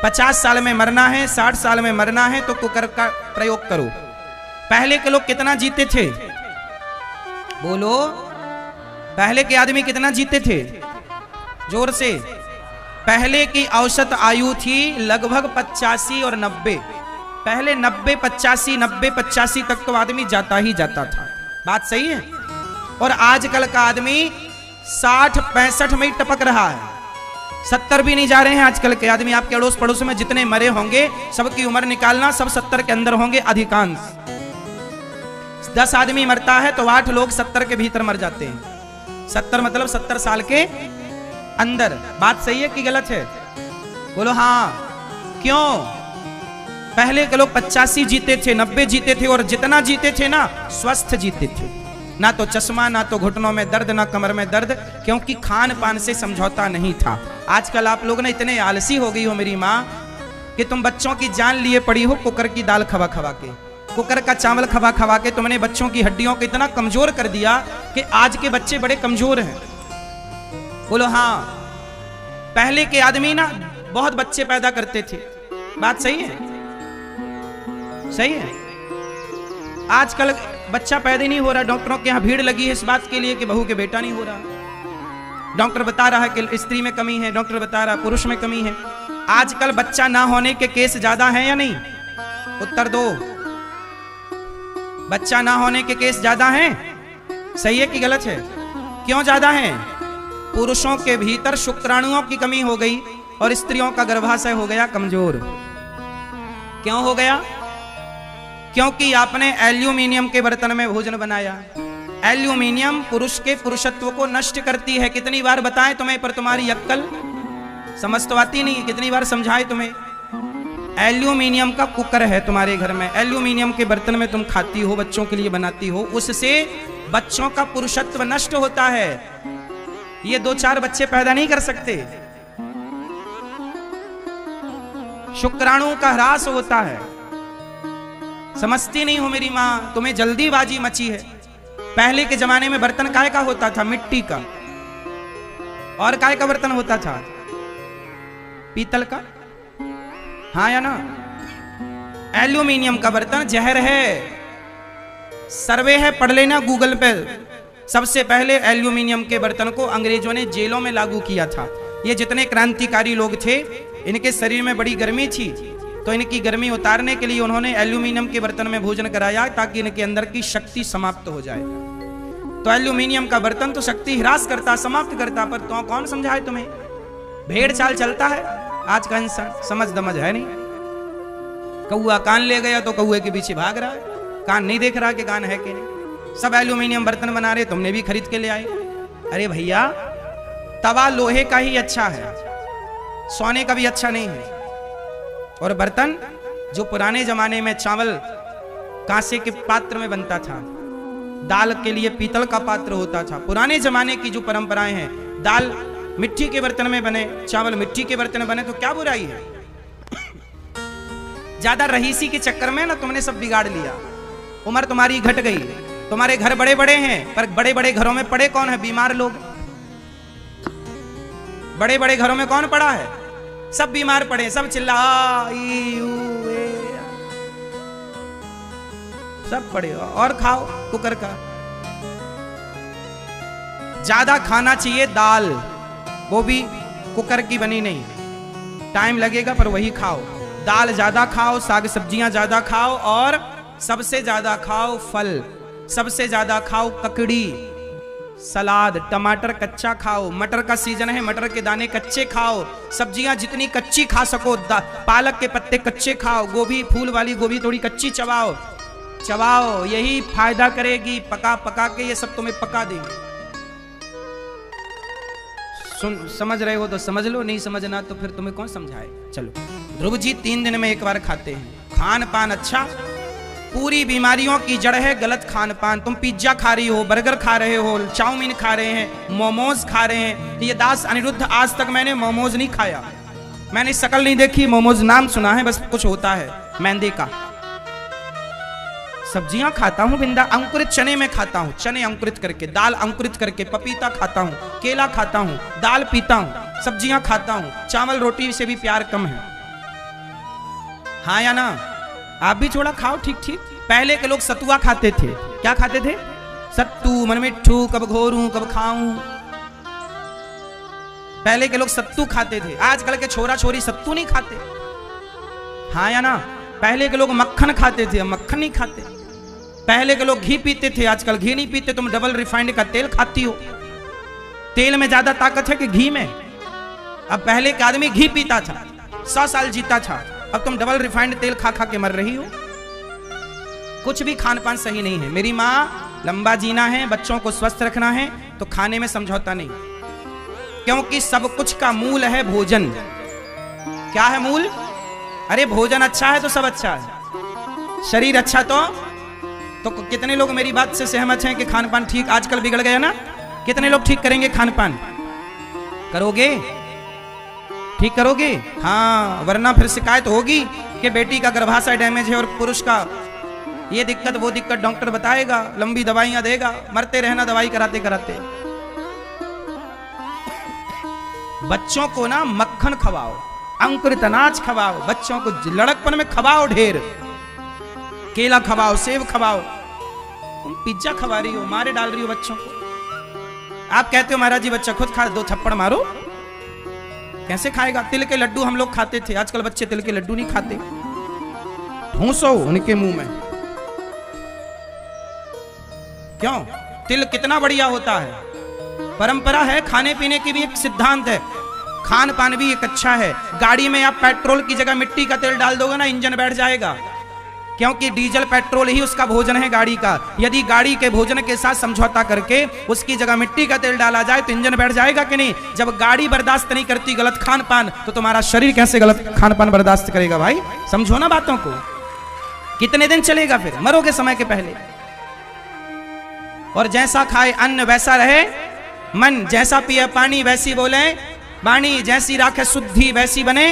50 साल में मरना है, 60 साल में मरना है, तो कुकर का प्रयोग करो। पहले के लोग कितना जीते थे? बोलो, पहले के आदमी कितना जीते थे? जोर से। पहले की औसत आयु थी लगभग 85 और 90। पहले 90-85 तक तो आदमी जाता ही जाता था। बात सही है? और आजकल का आदमी 60-65 में ही टपक रहा है, 70 भी नहीं जा रहे हैं आजकल के आदमी। आपके अड़ोस पड़ोस में जितने मरे होंगे, सबकी उम्र निकालना, सब 70 के अंदर होंगे अधिकांश। 10 आदमी मरता है तो 8 लोग 70 के भीतर मर जाते हैं। 70 मतलब 70 साल के अंदर। बात सही है कि गलत है? बोलो हाँ। क्यों? पहले के लोग 85 जीते थे, 90 जीते थे, और जितना जीते थे ना, स्वस्थ जीते थे। ना तो चश्मा, ना तो घुटनों में दर्द, ना कमर में दर्द, क्योंकि खान पान से समझौता नहीं था। आजकल आप लोग ना इतने आलसी हो गई हो मेरी माँ कि तुम बच्चों की जान लिए पड़ी हो कुकर की दाल खवा खवा के, कुकर का चावल खवा खवा के। तुमने बच्चों की हड्डियों को इतना कमजोर कर दिया कि आज के बच्चे बड़े कमजोर हैं। बोलो हाँ। पहले के आदमी ना बहुत बच्चे पैदा करते थे। बात सही है? सही है? आजकल बच्चा पैदा नहीं हो रहा। डॉक्टरों के यहाँ भीड़ लगी है इस बात के लिए कि बहू के बेटा नहीं हो रहा। डॉक्टर बता रहा है कि स्त्री में कमी है, डॉक्टर बता रहा है पुरुष में कमी है। आजकल बच्चा ना होने के केस ज्यादा हैं या नहीं? उत्तर दो। बच्चा ना होने के केस ज्यादा हैं? सही है कि गलत है? क्यों ज्यादा हैं? पुरुषों के भीतर शुक्राणुओं की कमी हो गई और स्त्रियों का गर्भाशय हो गया कमजोर। क्यों हो गया? क्योंकि आपने एल्यूमिनियम के बर्तन में भोजन बनाया। एल्यूमिनियम पुरुष के पुरुषत्व को नष्ट करती है। कितनी बार बताएं तुम्हें, पर तुम्हारी अक्ल समझ तो आती नहीं। कितनी बार समझाए तुम्हें? एल्यूमिनियम का कुकर है तुम्हारे घर में, एल्यूमिनियम के बर्तन में तुम खाती हो, बच्चों के लिए बनाती हो, उससे बच्चों का पुरुषत्व नष्ट होता है। ये 2-4 बच्चे पैदा नहीं कर सकते। शुक्राणु का ह्रास होता है। समझती नहीं हो मेरी माँ, तुम्हें जल्दीबाजी मची है। पहले के जमाने में बर्तन काय का होता था? मिट्टी का। और काय का बर्तन होता था? पीतल का। हाँ या ना? एल्यूमिनियम का बर्तन जहर है। सर्वे है, पढ़ लेना गूगल पे। सबसे पहले एल्यूमिनियम के बर्तन को अंग्रेजों ने जेलों में लागू किया था। ये जितने क्रांतिकारी लोग थे, इनके शरीर में बड़ी गर्मी थी, तो इनकी गर्मी उतारने के लिए उन्होंने एल्यूमिनियम के बर्तन में भोजन कराया ताकि इनके अंदर की शक्ति समाप्त हो जाए। तो एल्यूमिनियम का बर्तन तो शक्ति ह्रास करता, समाप्त करता, पर तो कौन समझाए तुम्हें? भेड़ चाल चलता है आज का इंसान, समझ दमझ है नहीं। कौआ कान ले गया तो कौए के पीछे भाग रहा है, कान नहीं देख रहा कि कान है कि नहीं। सब एल्यूमिनियम बर्तन बना रहे, तुमने भी खरीद के ले आए। अरे भैया, तवा लोहे का ही अच्छा है, सोने का भी अच्छा नहीं है। और बर्तन जो पुराने जमाने में चावल कांसे के पात्र में बनता था, दाल के लिए पीतल का पात्र होता था। पुराने जमाने की जो परंपराएं हैं, दाल मिट्टी के बर्तन में बने, चावल मिट्टी के बर्तन में बने, तो क्या बुराई है। ज्यादा रहीसी के चक्कर में ना तुमने सब बिगाड़ लिया, उम्र तुम्हारी घट गई। तुम्हारे घर बड़े बड़े हैं, पर बड़े बड़े घरों में पड़े कौन है? बीमार लोग। बड़े बड़े घरों में कौन पड़ा है? सब बीमार पड़े, सब चिल्ला सब पड़े। और खाओ कुकर का। ज्यादा खाना चाहिए दाल, वो भी कुकर की बनी नहीं, टाइम लगेगा पर वही खाओ। दाल ज्यादा खाओ, साग सब्जियां ज्यादा खाओ, और सबसे ज्यादा खाओ फल, सबसे ज्यादा खाओ ककड़ी, सलाद, टमाटर कच्चा खाओ। मटर का सीजन है, मटर के दाने कच्चे खाओ। सब्जियां जितनी कच्ची खा सको, पालक के पत्ते कच्चे खाओ, गोभी, फूल वाली गोभी थोड़ी कच्ची चबाओ चबाओ, यही फायदा करेगी। पका पका के ये सब तुम्हें पका देंगे। समझ रहे हो तो समझ लो, नहीं समझना तो फिर तुम्हें कौन समझाए। चलो, ध्रुव जी 3 दिन में एक बार खाते हैं। खान पान अच्छा, पूरी बीमारियों की जड़ है गलत खान पान। तुम पिज्जा खा रही हो, बर्गर खा रहे हो, चाउमीन खा रहे हैं, मोमोज खा रहे हैं। ये दास अनिरुद्ध, आज तक मैंने मोमोज नहीं खाया, मैंने शक्ल नहीं देखी, मोमोज नाम सुना है, बस कुछ होता है मैदे का। सब्जियां खाता हूं बिंदा, अंकुरित चने में खाता हूं, चने अंकुरित करके, दाल अंकुरित करके, पपीता खाता हूं, केला खाता हूं, दाल पीता हूं, सब्जियां खाता हूं। चावल रोटी से भी प्यार कम है, हाँ या ना? आप भी थोड़ा खाओ, ठीक ठीक। पहले के लोग सतुआ खाते थे। क्या खाते थे? सत्तू, मन मिट्ठू, कब घोरूं कब खाऊं। पहले के लोग सत्तू खाते थे, आजकल के छोरा छोरी सत्तू नहीं खाते, हाँ या ना? पहले के लोग मक्खन खाते थे, मक्खन नहीं खाते। पहले के लोग घी पीते थे, आजकल घी नहीं पीते। तुम डबल रिफाइंड का तेल खाती हो, तेल में ज्यादा ताकत है कि घी में? अब पहले का आदमी घी पीता था, 100 साल जीता था, अब तुम डबल रिफाइंड तेल खा खा के मर रही हो। कुछ भी खान पान सही नहीं है। मेरी माँ, लंबा जीना है, बच्चों को स्वस्थ रखना है, तो खाने में समझौता नहीं, क्योंकि सब कुछ का मूल है भोजन। क्या है मूल? अरे भोजन अच्छा है तो सब अच्छा है, शरीर अच्छा तो कितने लोग मेरी बात से सहमत हैं कि खान पान ठीक आजकल बिगड़ गया ना? कितने लोग ठीक करेंगे खान पान? करोगे? ठीक करोगे? हाँ, वरना फिर शिकायत होगी कि बेटी का गर्भाशय डैमेज है और पुरुष का ये दिक्कत वो दिक्कत, डॉक्टर बताएगा, लंबी दवाइयां देगा, मरते रहना दवाई कराते कराते। बच्चों को ना मक्खन खवाओ, अंकुरित अनाज खवाओ, बच्चों को लड़कपन में खवाओ ढेर, केला खवाओ, सेब खवाओ। तुम पिज्जा खवा रही हो, मारे डाल रही हो बच्चों को। आप कहते हो महाराज जी बच्चा खुद खा, 2 थप्पड़ मारो, कैसे खाएगा? तिल के लड्डू हम लोग खाते थे, आजकल बच्चे तिल के लड्डू नहीं खाते, ठूंसो उनके मुंह में। क्यों? तिल कितना बढ़िया होता है, परंपरा है, खाने पीने की भी एक सिद्धांत है, खान पान भी एक अच्छा है। गाड़ी में आप पेट्रोल की जगह मिट्टी का तेल डाल दोगे ना, इंजन बैठ जाएगा, क्योंकि डीजल पेट्रोल ही उसका भोजन है गाड़ी का। यदि गाड़ी के भोजन के साथ समझौता करके उसकी जगह मिट्टी का तेल डाला जाए तो इंजन बैठ जाएगा कि नहीं? जब गाड़ी बर्दाश्त नहीं करती गलत खान पान, तो तुम्हारा शरीर कैसे गलत खान पान बर्दाश्त करेगा भाई? समझो ना बातों को। कितने दिन चलेगा? फिर मरोगे समय के पहले। और जैसा खाए अन्न वैसा रहे मन, जैसा पिए पानी वैसी बोले वाणी, जैसी राखे शुद्धि वैसी बने।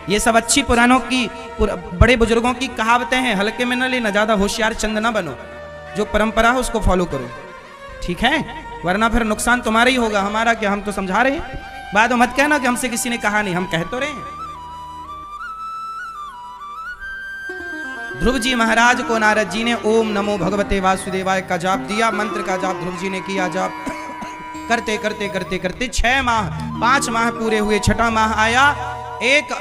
ये सब अच्छी पुरानों की, बड़े बुजुर्गों की कहावतें हैं, हल्के में न लेना, ज्यादा होशियार चंद ना बनो, जो परंपरा है उसको फॉलो करो, ठीक है? वरना फिर नुकसान तुम्हारा ही होगा, हमारा क्या? हम तो समझा रहे हैं, बाद में मत कहना कि हमसे किसी ने कहा नहीं, हम कह तो रहे हैं। ध्रुव जी महाराज को नारद जी ने ओम नमो भगवते वासुदेवाय का जाप दिया, मंत्र का जाप ध्रुव जी ने किया। जाप करते करते करते करते 6 माह 5 माह पूरे हुए, 6वां माह आया। एक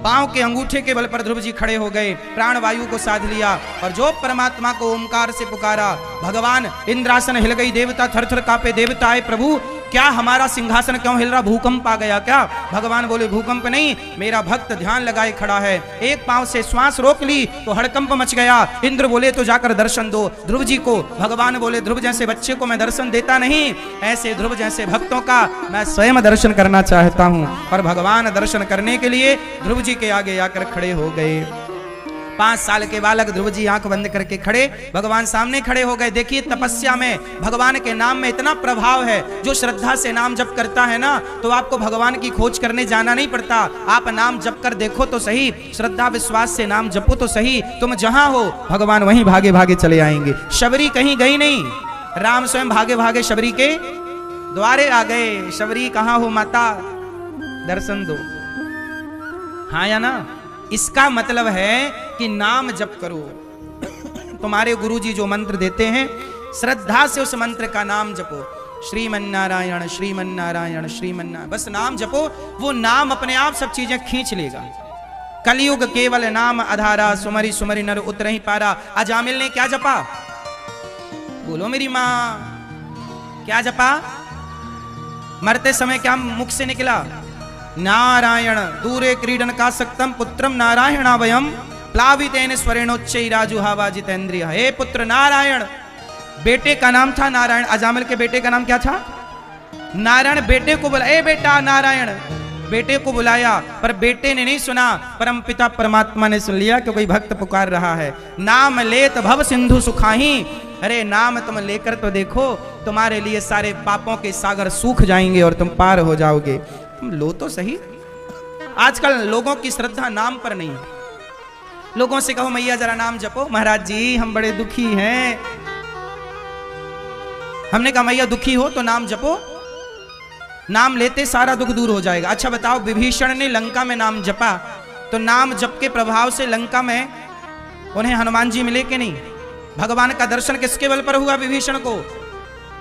पांव के अंगूठे के बल पर ध्रुव जी खड़े हो गए, प्राण वायु को साध लिया और जो परमात्मा को ओमकार से पुकारा, भगवान इंद्रासन हिल गई, देवता थर थर कांपे, देवता आए, प्रभु क्या हमारा सिंहासन क्यों हिल रहा, भूकंप आ गया क्या? भगवान बोले भूकंप नहीं, मेरा भक्त ध्यान लगाए खड़ा है, एक पांव से श्वास रोक ली तो हड़कंप मच गया। इंद्र बोले तो जाकर दर्शन दो ध्रुव जी को। भगवान बोले ध्रुव जैसे बच्चे को मैं दर्शन देता नहीं, ऐसे ध्रुव जैसे भक्तों का मैं स्वयं दर्शन करना चाहता हूं। और भगवान दर्शन करने के लिए ध्रुव जी के आगे आकर खड़े हो गए। 5 साल के बालक ध्रुव जी आंख बंद करके खड़े, भगवान सामने खड़े हो गए। देखिए तपस्या में भगवान के नाम में इतना प्रभाव है, जो श्रद्धा से नाम जप करता है ना, तो आपको भगवान की खोज करने जाना नहीं पड़ता। आप नाम जप कर देखो तो सही, श्रद्धा विश्वास से नाम जपो तो सही, तुम जहां हो भगवान वहीं भागे भागे चले आएंगे। शबरी कहीं गई नहीं, राम स्वयं भागे भागे शबरी के द्वारे आ गए। शबरी कहां हो माता, दर्शन दो। हाँ या ना? इसका मतलब है कि नाम जप करो। तुम्हारे गुरुजी जो मंत्र देते हैं, श्रद्धा से उस मंत्र का नाम जपो। श्रीमन्नारायण श्रीमन्नारायण श्रीमन्नारायण, बस नाम जपो, वो नाम अपने आप सब चीजें खींच लेगा। कलयुग केवल नाम आधारा, सुमरी सुमरी नर उतरहि पारा। अजामिल ने क्या जपा? बोलो मेरी माँ, क्या जपा? मरते समय क्या मुख से निकला? नारायण दूरे क्रीडन का सक्तम पुत्रम नारायणावयम प्लावितेन स्वरेणोच्चैराजुहावा जितेंद्रिय। हे पुत्र नारायण, बेटे का नाम था नारायण। अजामिल के बेटे का नाम क्या था? नारायण। बेटे को बुलाया, ए बेटा नारायण, बेटे को बुलाया, पर बेटे ने नहीं सुना। परम पिता परमात्मा ने सुन लिया कि कोई भक्त पुकार रहा है। नाम लेत भव सिंधु सुखाही, अरे नाम तुम लेकर तो देखो, तुम्हारे लिए सारे पापों के सागर सूख जाएंगे और तुम पार हो जाओगे। तुम लो तो सही। आजकल लोगों की श्रद्धा नाम पर नहीं है। लोगों से कहो मैया जरा नाम जपो, महाराज जी हम बड़े दुखी हैं। हमने कहा मैया दुखी हो तो नाम जपो, नाम लेते सारा दुख दूर हो जाएगा। अच्छा बताओ, विभीषण ने लंका में नाम जपा, तो नाम जप के प्रभाव से लंका में उन्हें हनुमान जी मिले कि नहीं? भगवान का दर्शन किसके बल पर हुआ विभीषण को?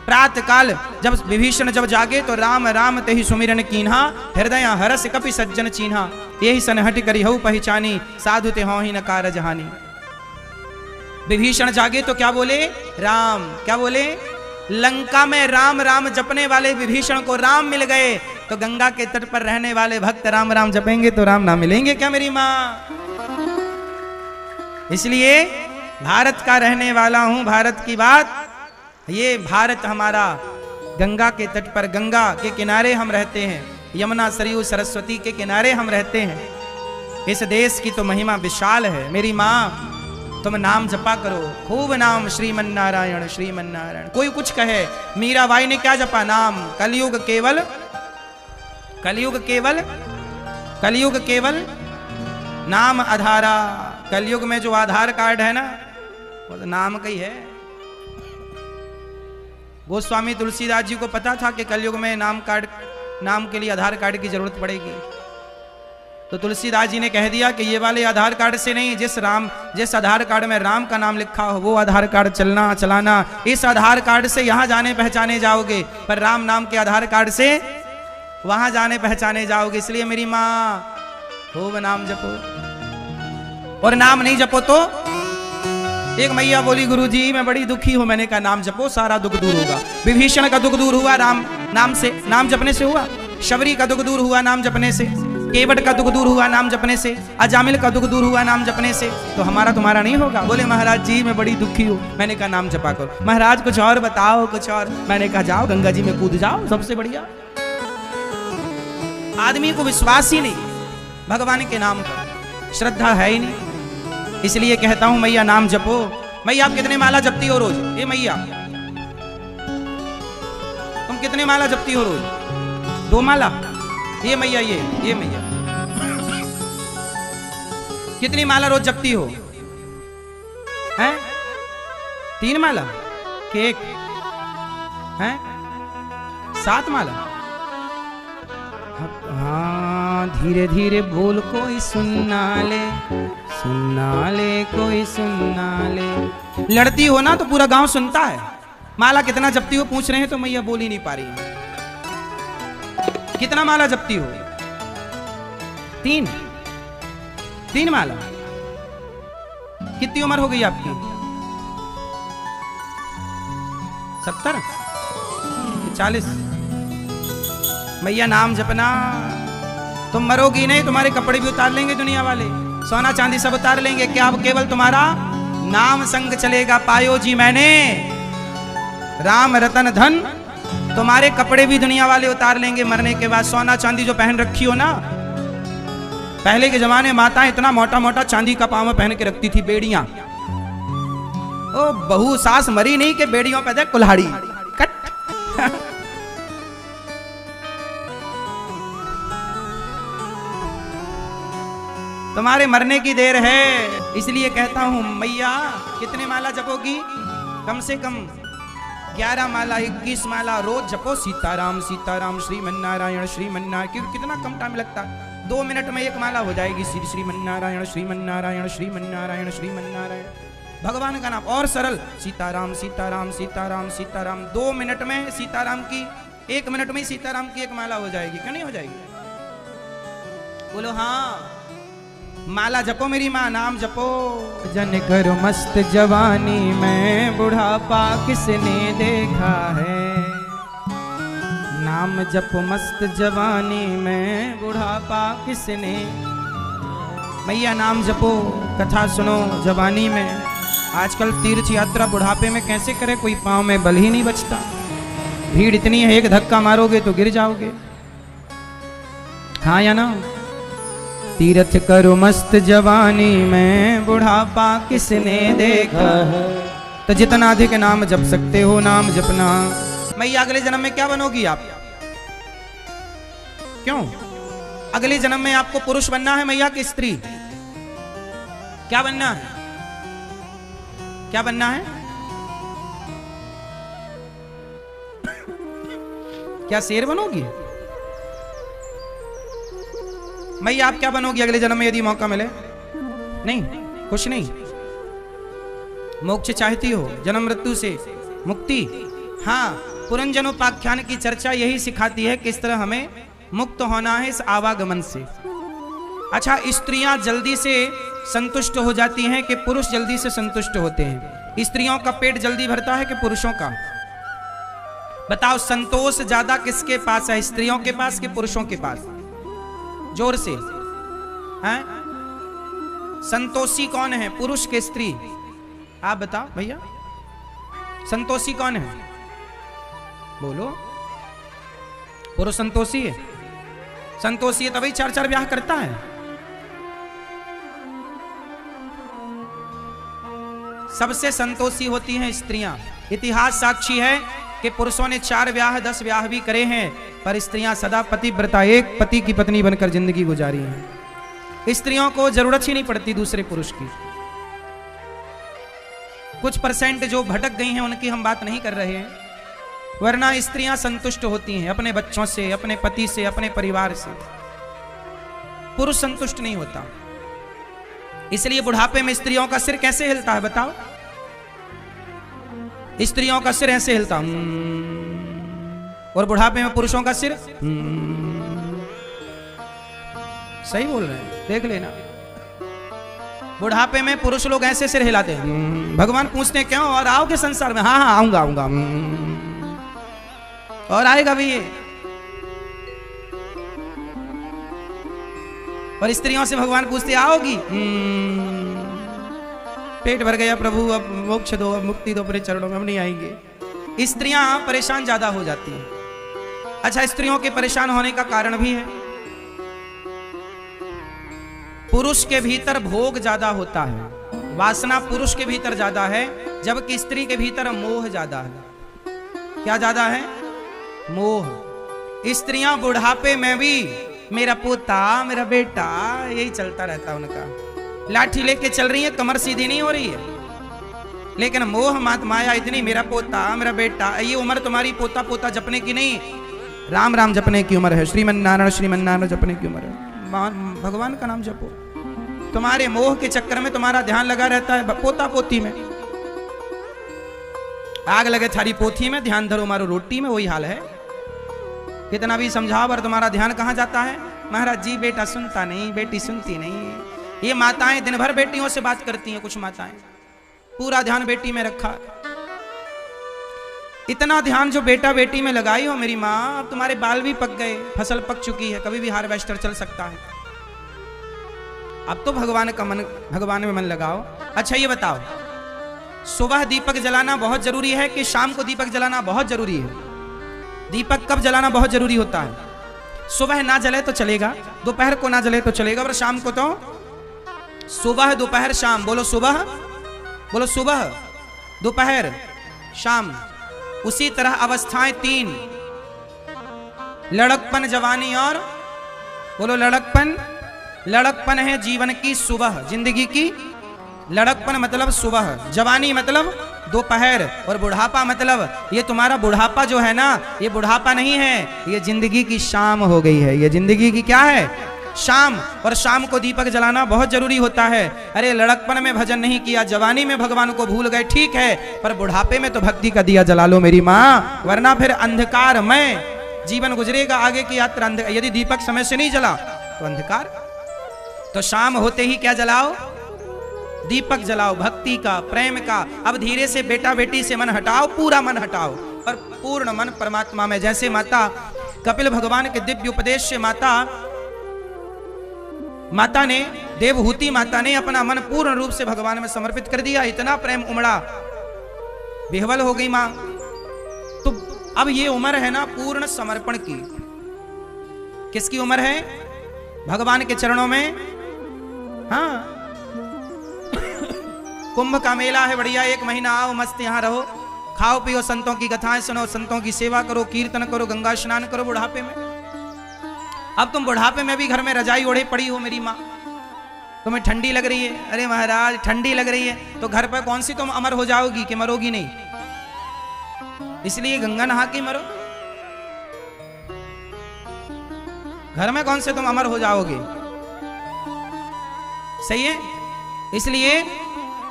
प्रातः काल जब विभीषण जब जागे तो राम राम तेहि सुमिरन कीन्हा, हृदय हरस कपि सज्जन चीन्हा, यही सनहट करि हऊ पहचानी, साधु ते हौहि न कारज हानि। विभीषण जागे तो क्या बोले? राम। क्या बोले? लंका में राम राम जपने वाले विभीषण को राम मिल गए, तो गंगा के तट पर रहने वाले भक्त राम राम जपेंगे तो राम ना मिलेंगे क्या मेरी माँ? इसलिए भारत का रहने वाला हूं, भारत की बात, ये भारत हमारा गंगा के तट पर, गंगा के किनारे हम रहते हैं, यमुना सरयू सरस्वती के किनारे हम रहते हैं। इस देश की तो महिमा विशाल है। मेरी माँ तुम नाम जपा करो, खूब नाम, श्रीमन्नारायण श्रीमन्नारायण। कोई कुछ कहे, मीराबाई ने क्या जपा? नाम। कलयुग केवल, कलयुग केवल, कलयुग केवल नाम आधारा। कलयुग में जो आधार कार्ड है ना, वो तो नाम का ही है। गोस्वामी तुलसीदास जी को पता था कि कलयुग में नाम के लिए आधार कार्ड की जरूरत पड़ेगी, तो तुलसीदास जी ने कह दिया कि ये वाले आधार कार्ड से नहीं, जिस आधार कार्ड में राम का नाम लिखा हो वो आधार कार्ड चलाना। इस आधार कार्ड से यहाँ जाने पहचाने जाओगे, पर राम नाम के आधार कार्ड से वहां जाने पहचाने जाओगे। इसलिए मेरी माँ खूब नाम जपो, और नाम नहीं जपो तो एक मैया बोली गुरुजी मैं बड़ी दुखी हूं। मैंने कहा नाम जपो, सारा दुख दूर होगा। विभीषण का दुख दूर हुआ राम नाम से, नाम जपने से हुआ। शबरी का दुख दूर हुआ नाम जपने से। केवट का दुख दूर हुआ नाम जपने से। अजामिल का दुख दूर हुआ नाम जपने से। तो हमारा तुम्हारा नहीं होगा? बोले महाराज जी मैं बड़ी दुखी हूँ। मैंने कहा नाम जपा करो। महाराज कुछ और बताओ, कुछ और। मैंने कहा जाओ गंगा जी में कूद जाओ, सबसे बढ़िया। आदमी को विश्वास ही नहीं भगवान के नाम पर, श्रद्धा है ही नहीं। इसलिए कहता हूं मैया नाम जपो। मैया आप कितने माला जपती हो रोज? ये मैया तुम कितने माला जपती हो रोज? 2 माला? ये मैया ये मैया कितनी माला रोज जपती हो? हैं? 3 माला कि 1? हैं? 7 माला? हाँ धीरे धीरे बोल, कोई सुनना ले कोई सुनना ले। लड़ती हो ना तो पूरा गांव सुनता है। माला कितना जपती हो पूछ रहे हैं तो मैया बोल ही नहीं पा रही है। कितना माला जपती हो? 3 माला। कितनी उम्र हो गई आपकी? 70? 40? भैया नाम जपना, तुम मरोगी नहीं, तुम्हारे कपड़े भी उतार लेंगे दुनिया वाले, सोना चांदी सब उतार लेंगे, क्या अब केवल तुम्हारा नाम संग चलेगा। पायो जी मैंने राम रतन धन, तुम्हारे कपड़े भी दुनिया वाले उतार लेंगे मरने के बाद। सोना चांदी जो पहन रखी हो ना, पहले के जमाने में माताएं इतना मोटा मोटा चांदी का पाँव में पहन के रखती थी, बेड़ियां। ओ बहू सास मरी नहीं कि बेड़ियों पे दे कुल्हाड़ी कट। तुम्हारे मरने की देर है, इसलिए कहता हूं मैया कितने माला जपोगी? कम से कम 11 माला 21 माला रोज जपो, सीताराम सीताराम श्रीमन्नारायण श्रीमन्नारायण। क्योंकि कितना कम टाइम लगता है, 2 मिनट में 1 माला हो जाएगी। श्री श्रीमन्नारायण श्रीमन्नारायण श्रीमन्नारायण श्रीमन्नारायण, भगवान का नाम और सरल, सीताराम सीताराम सीताराम सीताराम। 2 मिनट में सीताराम की, 1 मिनट में सीताराम की 1 माला हो जाएगी, क्यों नहीं हो जाएगी? बोलो हाँ, माला जपो मेरी माँ, नाम जपो। जन करो मस्त जवानी में, बुढ़ापा किसने देखा है। नाम जपो मस्त जवानी में, बुढ़ापा किसने। मैया नाम जपो, कथा सुनो जवानी में। आजकल तीर्थ यात्रा बुढ़ापे में कैसे करे, कोई पाँव में बल ही नहीं बचता, भीड़ इतनी है, एक धक्का मारोगे तो गिर जाओगे। हाँ या ना? तीर्थ करो मस्त जवानी में, बुढ़ापा किसने देखा है। तो जितना अधिक नाम जप सकते हो नाम जपना। मैया अगले जन्म में क्या बनोगी आप? क्यों अगले जन्म में आपको पुरुष बनना है मैया की स्त्री? क्या बनना है? क्या बनना है? क्या शेर बनोगी? मैया आप क्या बनोगी अगले जन्म में यदि मौका मिले? नहीं, कुछ नहीं। मोक्ष चाहती हो, जन्म मृत्यु से मुक्ति? हाँ, पुरंजनोपाख्यान की चर्चा यही सिखाती है किस तरह हमें मुक्त होना है इस आवागमन से। अच्छा, स्त्रियां जल्दी से संतुष्ट हो जाती हैं कि पुरुष जल्दी से संतुष्ट होते हैं? स्त्रियों का पेट जल्दी भरता है कि पुरुषों का? बताओ, संतोष ज्यादा किसके पास है, स्त्रियों के पास कि पुरुषों के पास? जोर से हैं? संतोषी कौन है, पुरुष के स्त्री? आप बताओ भैया, संतोषी कौन है? बोलो। पुरुष संतोषी है? संतोषी है तभी 4-4 ब्याह करता है। सबसे संतोषी होती हैं स्त्रियां। इतिहास साक्षी है कि पुरुषों ने 4 ब्याह 10 ब्याह भी करे हैं, पर स्त्रियां सदा पतिव्रता, एक पति की पत्नी बनकर जिंदगी गुजारी हैं। स्त्रियों को जरूरत ही नहीं पड़ती दूसरे पुरुष की। कुछ परसेंट जो भटक गई हैं उनकी हम बात नहीं कर रहे हैं, वरना स्त्रियां संतुष्ट होती हैं अपने बच्चों से, अपने पति से, अपने परिवार से। पुरुष संतुष्ट नहीं होता। इसलिए बुढ़ापे में स्त्रियों का सिर कैसे हिलता है बताओ? स्त्रियों का सिर ऐसे हिलता, और बुढ़ापे में पुरुषों का सिर सही बोल रहे हैं, देख लेना। बुढ़ापे में पुरुष लोग ऐसे सिर हिलाते हैं। भगवान पूछते हैं क्यों, और आओगे संसार में? हाँ हाँ आऊंगा आऊंगा, और आएगा भी ये। और स्त्रियों से भगवान पूछते आओगी? पेट भर गया प्रभु, अब मोक्ष दो, अब मुक्ति दो, अपने चरणों में हम नहीं आएंगे। स्त्रियां परेशान ज्यादा हो जाती हैं। अच्छा, स्त्रियों के परेशान होने का कारण भी है, पुरुष के भीतर भोग ज्यादा होता है, वासना पुरुष के भीतर ज्यादा है, जबकि स्त्री के भीतर मोह ज्यादा है। क्या ज्यादा है? मोह। स्त्रियां बुढ़ापे में भी मेरा पोता, मेरा बेटा, यही चलता रहता है उनका। लाठी लेके चल रही है, कमर सीधी नहीं हो रही है, लेकिन मोह मात माया इतनी, मेरा पोता, मेरा बेटा। ये उम्र तुम्हारी पोता पोता जपने की नहीं, राम राम जपने की उम्र है। श्रीमन्नारायण जपने की उम्र है। भगवान का नाम जपो। तुम्हारे मोह के चक्कर में तुम्हारा ध्यान लगा रहता है पोता पोती में। आग लगे थारी पोथी में, ध्यान धरो मारो रोटी में, वही हाल है। कितना भी समझाओ पर तुम्हारा ध्यान कहाँ जाता है? महाराज जी बेटा सुनता नहीं, बेटी सुनती नहीं। ये माताएं दिन भर बेटियों से बात करती हैं, कुछ माताएं पूरा ध्यान बेटी में रखा। इतना ध्यान जो बेटा बेटी में लगाई हो मेरी माँ, अब तुम्हारे बाल भी पक गए, फसल पक चुकी है, कभी भी हार्वेस्टर चल सकता है। अब तो भगवान में मन लगाओ। अच्छा ये बताओ, सुबह दीपक जलाना बहुत जरूरी है कि शाम को दीपक जलाना बहुत जरूरी है? दीपक कब जलाना बहुत जरूरी होता है? सुबह ना जले तो चलेगा, दोपहर को ना जले तो चलेगा, और शाम को तो सुबह दोपहर शाम। बोलो सुबह, बोलो सुबह दोपहर शाम। उसी तरह अवस्थाएं तीन, लड़कपन, जवानी और, बोलो लड़कपन। लड़कपन है जीवन की सुबह, जिंदगी की लड़कपन मतलब सुबह, जवानी मतलब दोपहर, और बुढ़ापा मतलब ये तुम्हारा बुढ़ापा जो है ना, ये बुढ़ापा नहीं है, ये जिंदगी की शाम हो गई है। ये जिंदगी की क्या है? शाम। और शाम को दीपक जलाना बहुत जरूरी होता है। अरे लड़कपन में भजन नहीं किया, जवानी में भगवान को भूल गए, ठीक है, पर बुढ़ापे में तो भक्ति का दिया जला लो मेरी माँ, वरना फिर अंधकार में जीवन गुजरेगा, आगे की यात्रा अंधकार। यदि दीपक समय से नहीं जला तो अंधकार। तो शाम होते ही क्या जलाओ? दीपक जलाओ, भक्ति का, प्रेम का। अब धीरे से बेटा बेटी से मन हटाओ, पूरा मन हटाओ, और पूर्ण मन परमात्मा में। जैसे माता कपिल भगवान के दिव्य उपदेश से माता ने, देवहूति माता ने अपना मन पूर्ण रूप से भगवान में समर्पित कर दिया। इतना प्रेम उमड़ा, विह्वल हो गई मां। तो अब ये उम्र है ना पूर्ण समर्पण की। किसकी उम्र है? भगवान के चरणों में। हाँ, कुंभ का मेला है बढ़िया, 1 महीना आओ, मस्त यहां रहो, खाओ पियो, संतों की कथाएं सुनो, संतों की सेवा करो, कीर्तन करो, गंगा स्नान करो बुढ़ापे में। अब तुम बुढ़ापे में भी घर में रजाई ओढ़े पड़ी हो मेरी माँ, तुम्हें ठंडी लग रही है। अरे महाराज ठंडी लग रही है तो घर पर कौन सी तुम अमर हो जाओगी कि मरोगी नहीं? इसलिए गंगा नहा के मरो। घर में कौन से तुम अमर हो जाओगे? सही है। इसलिए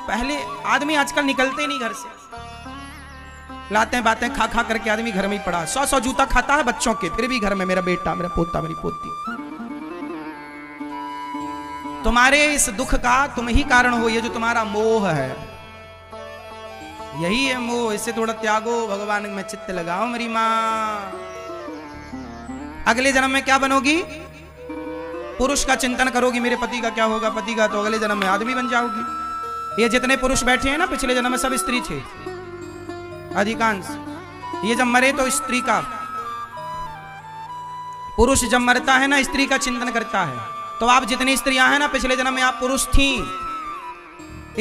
पहले आदमी आजकल निकलते नहीं घर से, लाते बातें खा खा करके आदमी घर में ही पड़ा, 100 जूता खाता है बच्चों के, फिर भी घर में मेरा बेटा, मेरा पोता, मेरी पोती। तुम्हारे इस दुख का तुम ही कारण हो, ये जो तुम्हारा मोह है, यही है मोह। इसे थोड़ा त्यागो, भगवान में चित्त लगाओ मेरी माँ। अगले जन्म में क्या बनोगी? पुरुष का चिंतन करोगी, मेरे पति का क्या होगा, पति का, तो अगले जन्म में आदमी बन जाओगी। ये जितने पुरुष बैठे हैं ना, पिछले जन्म में सब स्त्री थे अधिकांश। ये जब मरे तो स्त्री का, पुरुष जब मरता है ना स्त्री का चिंतन करता है। तो आप जितनी स्त्रियां हैं ना, पिछले जन्म में आप पुरुष थी।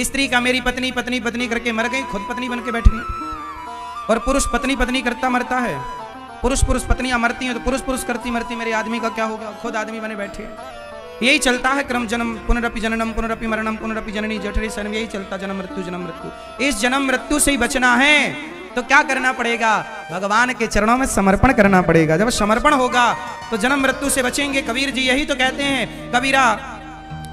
स्त्री का मेरी पत्नी पत्नी पत्नी करके मर गई, खुद पत्नी बन के बैठ गई। और पुरुष पत्नी पत्नी करता मरता है, पुरुष पुरुष पत्नियां मरती हैं तो पुरुष पुरुष करती मरती, मेरे आदमी का क्या होगा, खुद आदमी बने बैठे। यही चलता है क्रम, जन्म पुनरपि जननम पुनरपि मरणम पुनरपि जननी जठरे सनम, यही चलता जन्म मृत्यु जन्म मृत्यु। इस जन्म मृत्यु से ही बचना है तो क्या करना पड़ेगा? भगवान के चरणों में समर्पण करना पड़ेगा। जब समर्पण होगा तो जन्म मृत्यु से बचेंगे। कबीर जी यही तो कहते हैं, कबीरा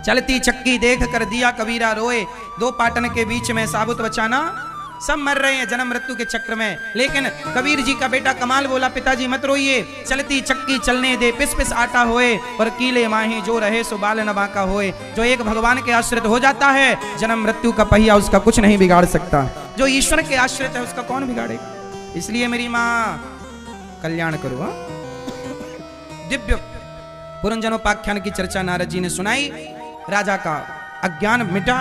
चलती चक्की देख कर दिया कबीरा रोए, 2 पाटन के बीच में साबुत बचाना। सब मर रहे हैं जन्म मृत्यु के चक्र में, लेकिन कबीर जी का बेटा कमाल बोला, पिताजी मत रोइए, चलती चक्की चलने दे, पिस पिस आटा होए, और कीले माही जो रहे सो बाल न बांका होए। जो एक भगवान के आश्रित हो जाता है, जन्म मृत्यु का पहिया उसका कुछ नहीं बिगाड़ सकता। जो ईश्वर के आश्रित है उसका कौन बिगाड़ेगा? इसलिए मेरी माँ कल्याण करो। दिव्य पुरंजनोपाख्यान की चर्चा नारद जी ने सुनाई। राजा का अज्ञान मिटा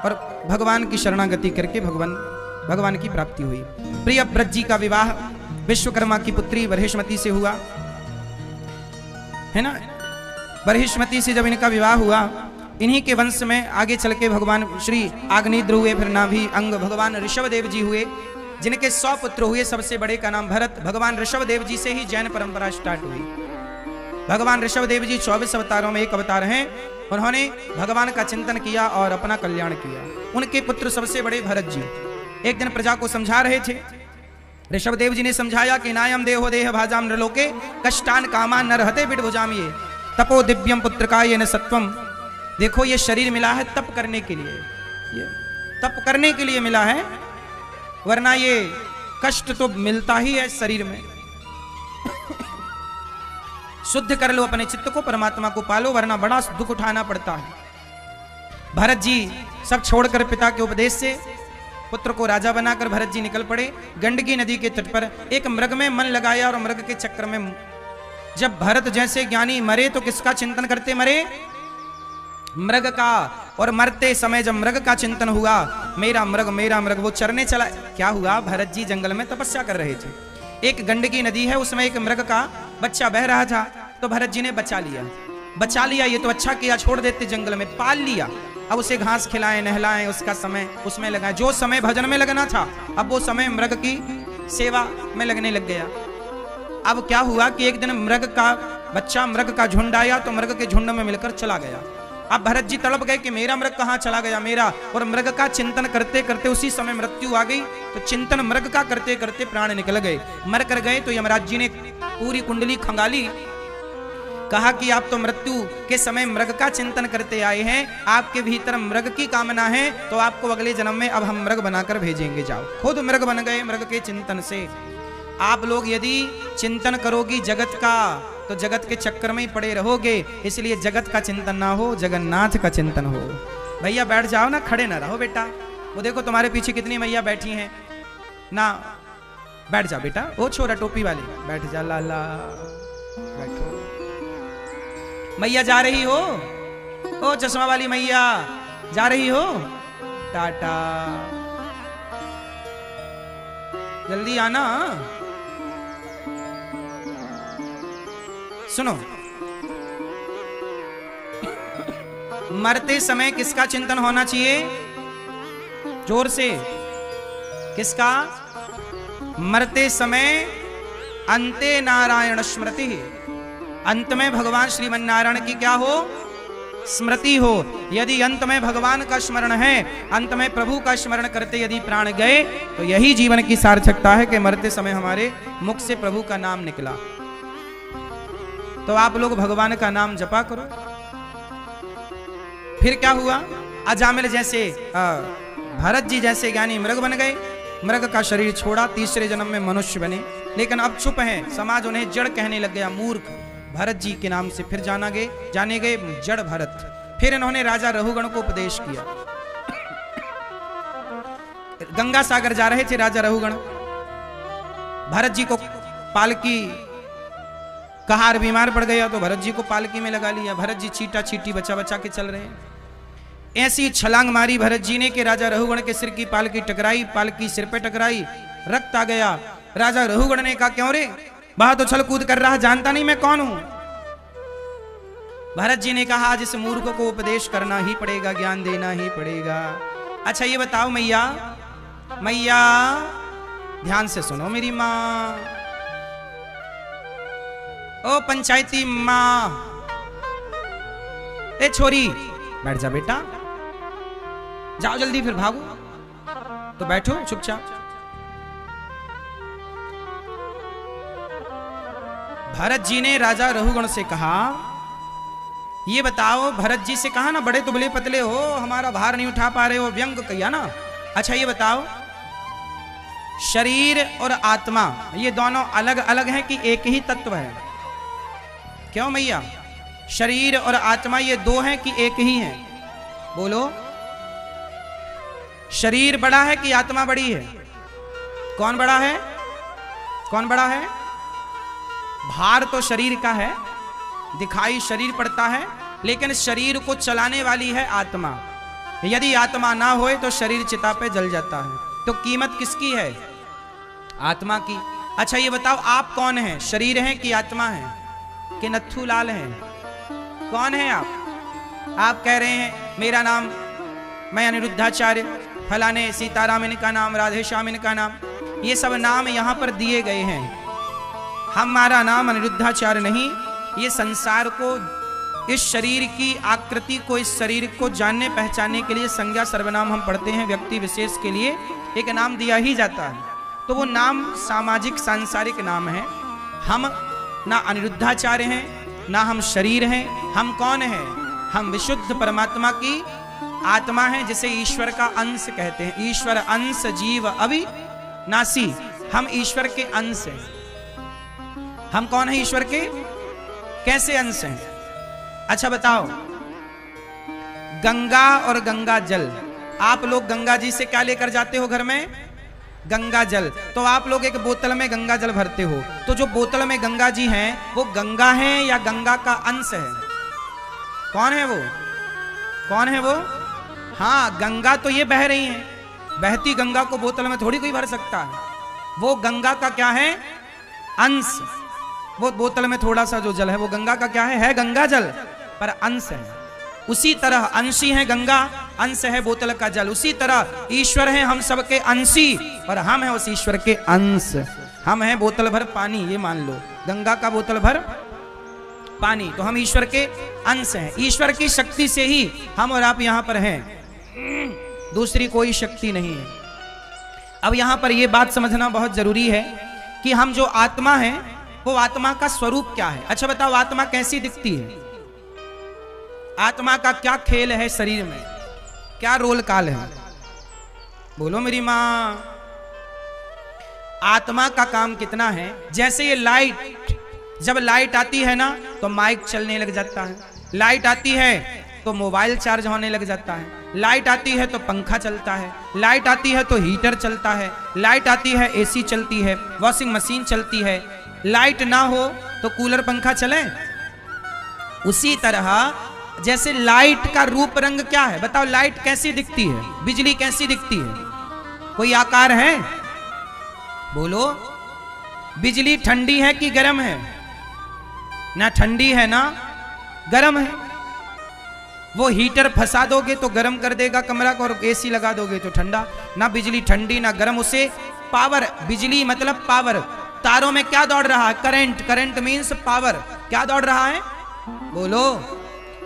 और भगवान की शरणागति करके भगवान की प्राप्ति हुई। प्रियव्रत जी का विवाह विश्वकर्मा की पुत्री बरहिष्मति से हुआ, है ना। बरहिष्मति से जब इनका विवाह हुआ, इन्हीं के वंश में आगे चल के भगवान श्री आग्नेयद्र हुए, फिर नाभि अंग भगवान ऋषभदेव जी हुए, जिनके 100 पुत्र हुए। सबसे बड़े का नाम भरत। भगवान ऋषभदेव जी से ही जैन परंपरा स्टार्ट हुई। भगवान ऋषभदेव जी 24 अवतारों में एक अवतार हैं। उन्होंने भगवान का चिंतन किया और अपना कल्याण किया। उनके पुत्र सबसे बड़े भरत जी एक दिन प्रजा को समझा रहे थे। ऋषभदेव जी ने समझाया कि नायम देहो देह भाजाम नृलोके कष्टान कामान न रहते विडभुजाम, ये तपो दिव्यम पुत्र का ये न सत्वम। देखो ये शरीर मिला है तप करने के लिए, ये तप करने के लिए मिला है, वरना ये कष्ट तो मिलता ही है शरीर में। शुद्ध कर लो अपने चित्त को, परमात्मा को पालो, वरना बड़ा दुख उठाना पड़ता है। भरत जी सब छोड़कर पिता के उपदेश से पुत्र को राजा बनाकर भरत जी निकल पड़े। गंडकी नदी के तट पर एक मृग में मन लगाया और मृग के चक्कर में जब भरत जैसे ज्ञानी मरे तो किसका चिंतन करते मरे? मृग का। और मरते समय जब मृग का चिंतन हुआ, मेरा मृग, वो चरने चला। क्या हुआ? भरत जी जंगल में तपस्या कर रहे थे। एक गंडकी नदी है, उसमें एक मृग का बच्चा बह रहा था, तो भरत जी ने बचा लिया। ये तो अच्छा किया, छोड़ देते जंगल में, पाल लिया। अब उसे घास खिलाएं, नहलाएं, उसका समय उसमें लगाएं। जो समय भजन में लगना था, अब वो समय मृग की सेवा में लगने लग गया। अब क्या हुआ कि एक दिन मृग का बच्चा, मृग का झुंड आया, तो मृग के झुंड में मिलकर चला गया। अब भरत जी तड़प गए कि मेरा मृग कहाँ चला गया मेरा। और मृग का चिंतन करते करते उसी समय मृत्यु आ गई। तो चिंतन मृग का करते करते प्राण निकल गए, मर कर गए। तो यमराज जी ने पूरी कुंडली खंगाली, कहा कि आप तो मृत्यु के समय मृग का चिंतन करते आए हैं, आपके भीतर मृग की कामना है, तो आपको अगले जन्म में अब हम मृग बनाकर भेजेंगे, जाओ। खुद मृग बन गए मृग के चिंतन से। आप लोग यदि चिंतन करोगी जगत का, तो जगत के चक्कर में ही पड़े रहोगे। इसलिए जगत का चिंतन ना हो, जगन्नाथ का चिंतन हो। भैया बैठ जाओ ना, खड़े ना रहो बेटा। वो देखो तुम्हारे पीछे कितनी मैया बैठी हैं ना, बैठ जा बेटा। ओ छोरा टोपी वाली, बैठ जा लाला, बैठो। मैया जा रही हो? ओ चश्मा वाली मैया जा रही हो? टाटा, जल्दी आना। सुनो, मरते समय किसका चिंतन होना चाहिए? जोर से, किसका? मरते समय अंते नारायण स्मृति, अंत में भगवान श्रीमन नारायण की क्या हो? स्मृति हो। यदि अंत में भगवान का स्मरण है, अंत में प्रभु का स्मरण करते यदि प्राण गए, तो यही जीवन की सार्थकता है कि मरते समय हमारे मुख से प्रभु का नाम निकला। तो आप लोग भगवान का नाम जपा करो। फिर क्या हुआ? अजामिल जैसे भरत जी जैसे ज्ञानी मृग बन गए, मृग का शरीर छोड़ा, तीसरे जन्म में मनुष्य बने। लेकिन अब चुप हैं, समाज उन्हें जड़ कहने लग गया, मूर्ख। भरत जी के नाम से फिर जाने गए जड़ भरत। फिर इन्होंने राजा रहुगण को उपदेश किया। गंगा सागर जा रहे थे राजा रहुगण, भरत जी को पालकी, कहार बीमार पड़ गया तो भरत जी को पालकी में लगा लिया। भरत जी छीटा छीटी बचा बचा के चल रहे हैं। ऐसी छलांग मारी भरत जी ने कि राजा रहुगण के सिर की पालकी टकराई, पालकी सिर पे टकराई, रक्त आ गया। राजा रहुगण ने कहा, क्यों रे, वह तो छल कूद कर रहा, जानता नहीं मैं कौन हूं? भरत जी ने कहा, आज इस मूर्ख को उपदेश करना ही पड़ेगा, ज्ञान देना ही पड़ेगा। अच्छा ये बताओ मैया, मैया ध्यान से सुनो मेरी माँ, ओ पंचायती माँ, ए छोरी बैठ जा बेटा, जाओ जल्दी फिर भागो। तो बैठो चुपचाप। भरत जी ने राजा रहुगण से कहा, ये बताओ, भरत जी से कहा ना, बड़े दुबले पतले हो, हमारा भार नहीं उठा पा रहे हो, व्यंग किया ना। अच्छा ये बताओ, शरीर और आत्मा ये दोनों अलग अलग हैं कि एक ही तत्व है? क्यों मैया, शरीर और आत्मा ये दो हैं कि एक ही हैं? बोलो, शरीर बड़ा है कि आत्मा बड़ी है? कौन बड़ा है? कौन बड़ा है? भार तो शरीर का है, दिखाई शरीर पड़ता है, लेकिन शरीर को चलाने वाली है आत्मा। यदि आत्मा ना होए तो शरीर चिता पे जल जाता है। तो कीमत किसकी है? आत्मा की। अच्छा ये बताओ, आप कौन हैं? शरीर हैं कि आत्मा है कि नत्थू लाल हैं? कौन है आप? आप कह रहे हैं मेरा नाम, मैं अनिरुद्धाचार्य, फलाने सीताराम इनका नाम, राधे श्याम इनका नाम, ये सब नाम यहाँ पर दिए गए हैं। हमारा नाम अनिरुद्धाचार्य नहीं। ये संसार को, इस शरीर की आकृति को, इस शरीर को जानने पहचानने के लिए संज्ञा सर्वनाम हम पढ़ते हैं। व्यक्ति विशेष के लिए एक नाम दिया ही जाता है, तो वो नाम सामाजिक सांसारिक नाम है। हम ना अनिरुद्धाचार्य हैं, ना हम शरीर हैं। हम कौन हैं? हम विशुद्ध परमात्मा की आत्मा हैं, जिसे ईश्वर का अंश कहते हैं। ईश्वर अंश जीव अविनाशी, हम ईश्वर के अंश हैं। हम कौन है? ईश्वर के कैसे अंश हैं? अच्छा बताओ, गंगा और गंगा जल आप लोग गंगा जी से क्या लेकर जाते हो घर में? गंगा जल। तो आप लोग एक बोतल में गंगा जल भरते हो, तो जो बोतल में गंगा जी हैं वो गंगा है या गंगा का अंश है? कौन है वो? कौन है वो? हाँ, गंगा तो ये बह रही है, बहती गंगा को बोतल में थोड़ी कोई भर सकता है। वो गंगा का क्या है? अंश। वो बोतल में थोड़ा सा जो जल है वो गंगा का क्या है गंगा जल, पर अंश है। उसी तरह अंशी है गंगा, अंश है बोतल का जल। उसी तरह ईश्वर है हम सबके अंशी और हम है उस ईश्वर के अंश। हम हैं बोतल भर पानी, ये मान लो, गंगा का बोतल भर पानी, तो हम ईश्वर के अंश हैं। ईश्वर की शक्ति से ही हम और आप यहां पर हैं, दूसरी कोई शक्ति नहीं है। अब यहां पर यह बात समझना बहुत जरूरी है कि हम जो आत्मा है वो आत्मा का स्वरूप क्या है। अच्छा बताओ, आत्मा कैसी दिखती है? आत्मा का क्या खेल है शरीर में, क्या रोल काल है? बोलो मेरी मां। आत्मा का काम कितना है? जैसे ये लाइट, जब लाइट आती है ना तो माइक चलने लग जाता है, लाइट आती है तो मोबाइल चार्ज होने लग जाता है, लाइट आती है तो पंखा चलता है, लाइट आती है तो हीटर चलता है, लाइट आती है एसी चलती है, वॉशिंग मशीन चलती है। लाइट ना हो तो कूलर पंखा चले। उसी तरह जैसे लाइट का रूप रंग क्या है? बताओ, लाइट कैसी दिखती है? बिजली कैसी दिखती है? कोई आकार है? बोलो। बिजली ठंडी है कि गर्म है? ना ठंडी है ना गर्म है। वो हीटर फंसा दोगे तो गर्म कर देगा कमरा को, और एसी लगा दोगे तो ठंडा। ना बिजली ठंडी ना गर्म, उसे पावर, बिजली मतलब पावर। तारों में क्या दौड़ रहा है? करंट। Current means power. क्या दौड़ रहा है? बोलो।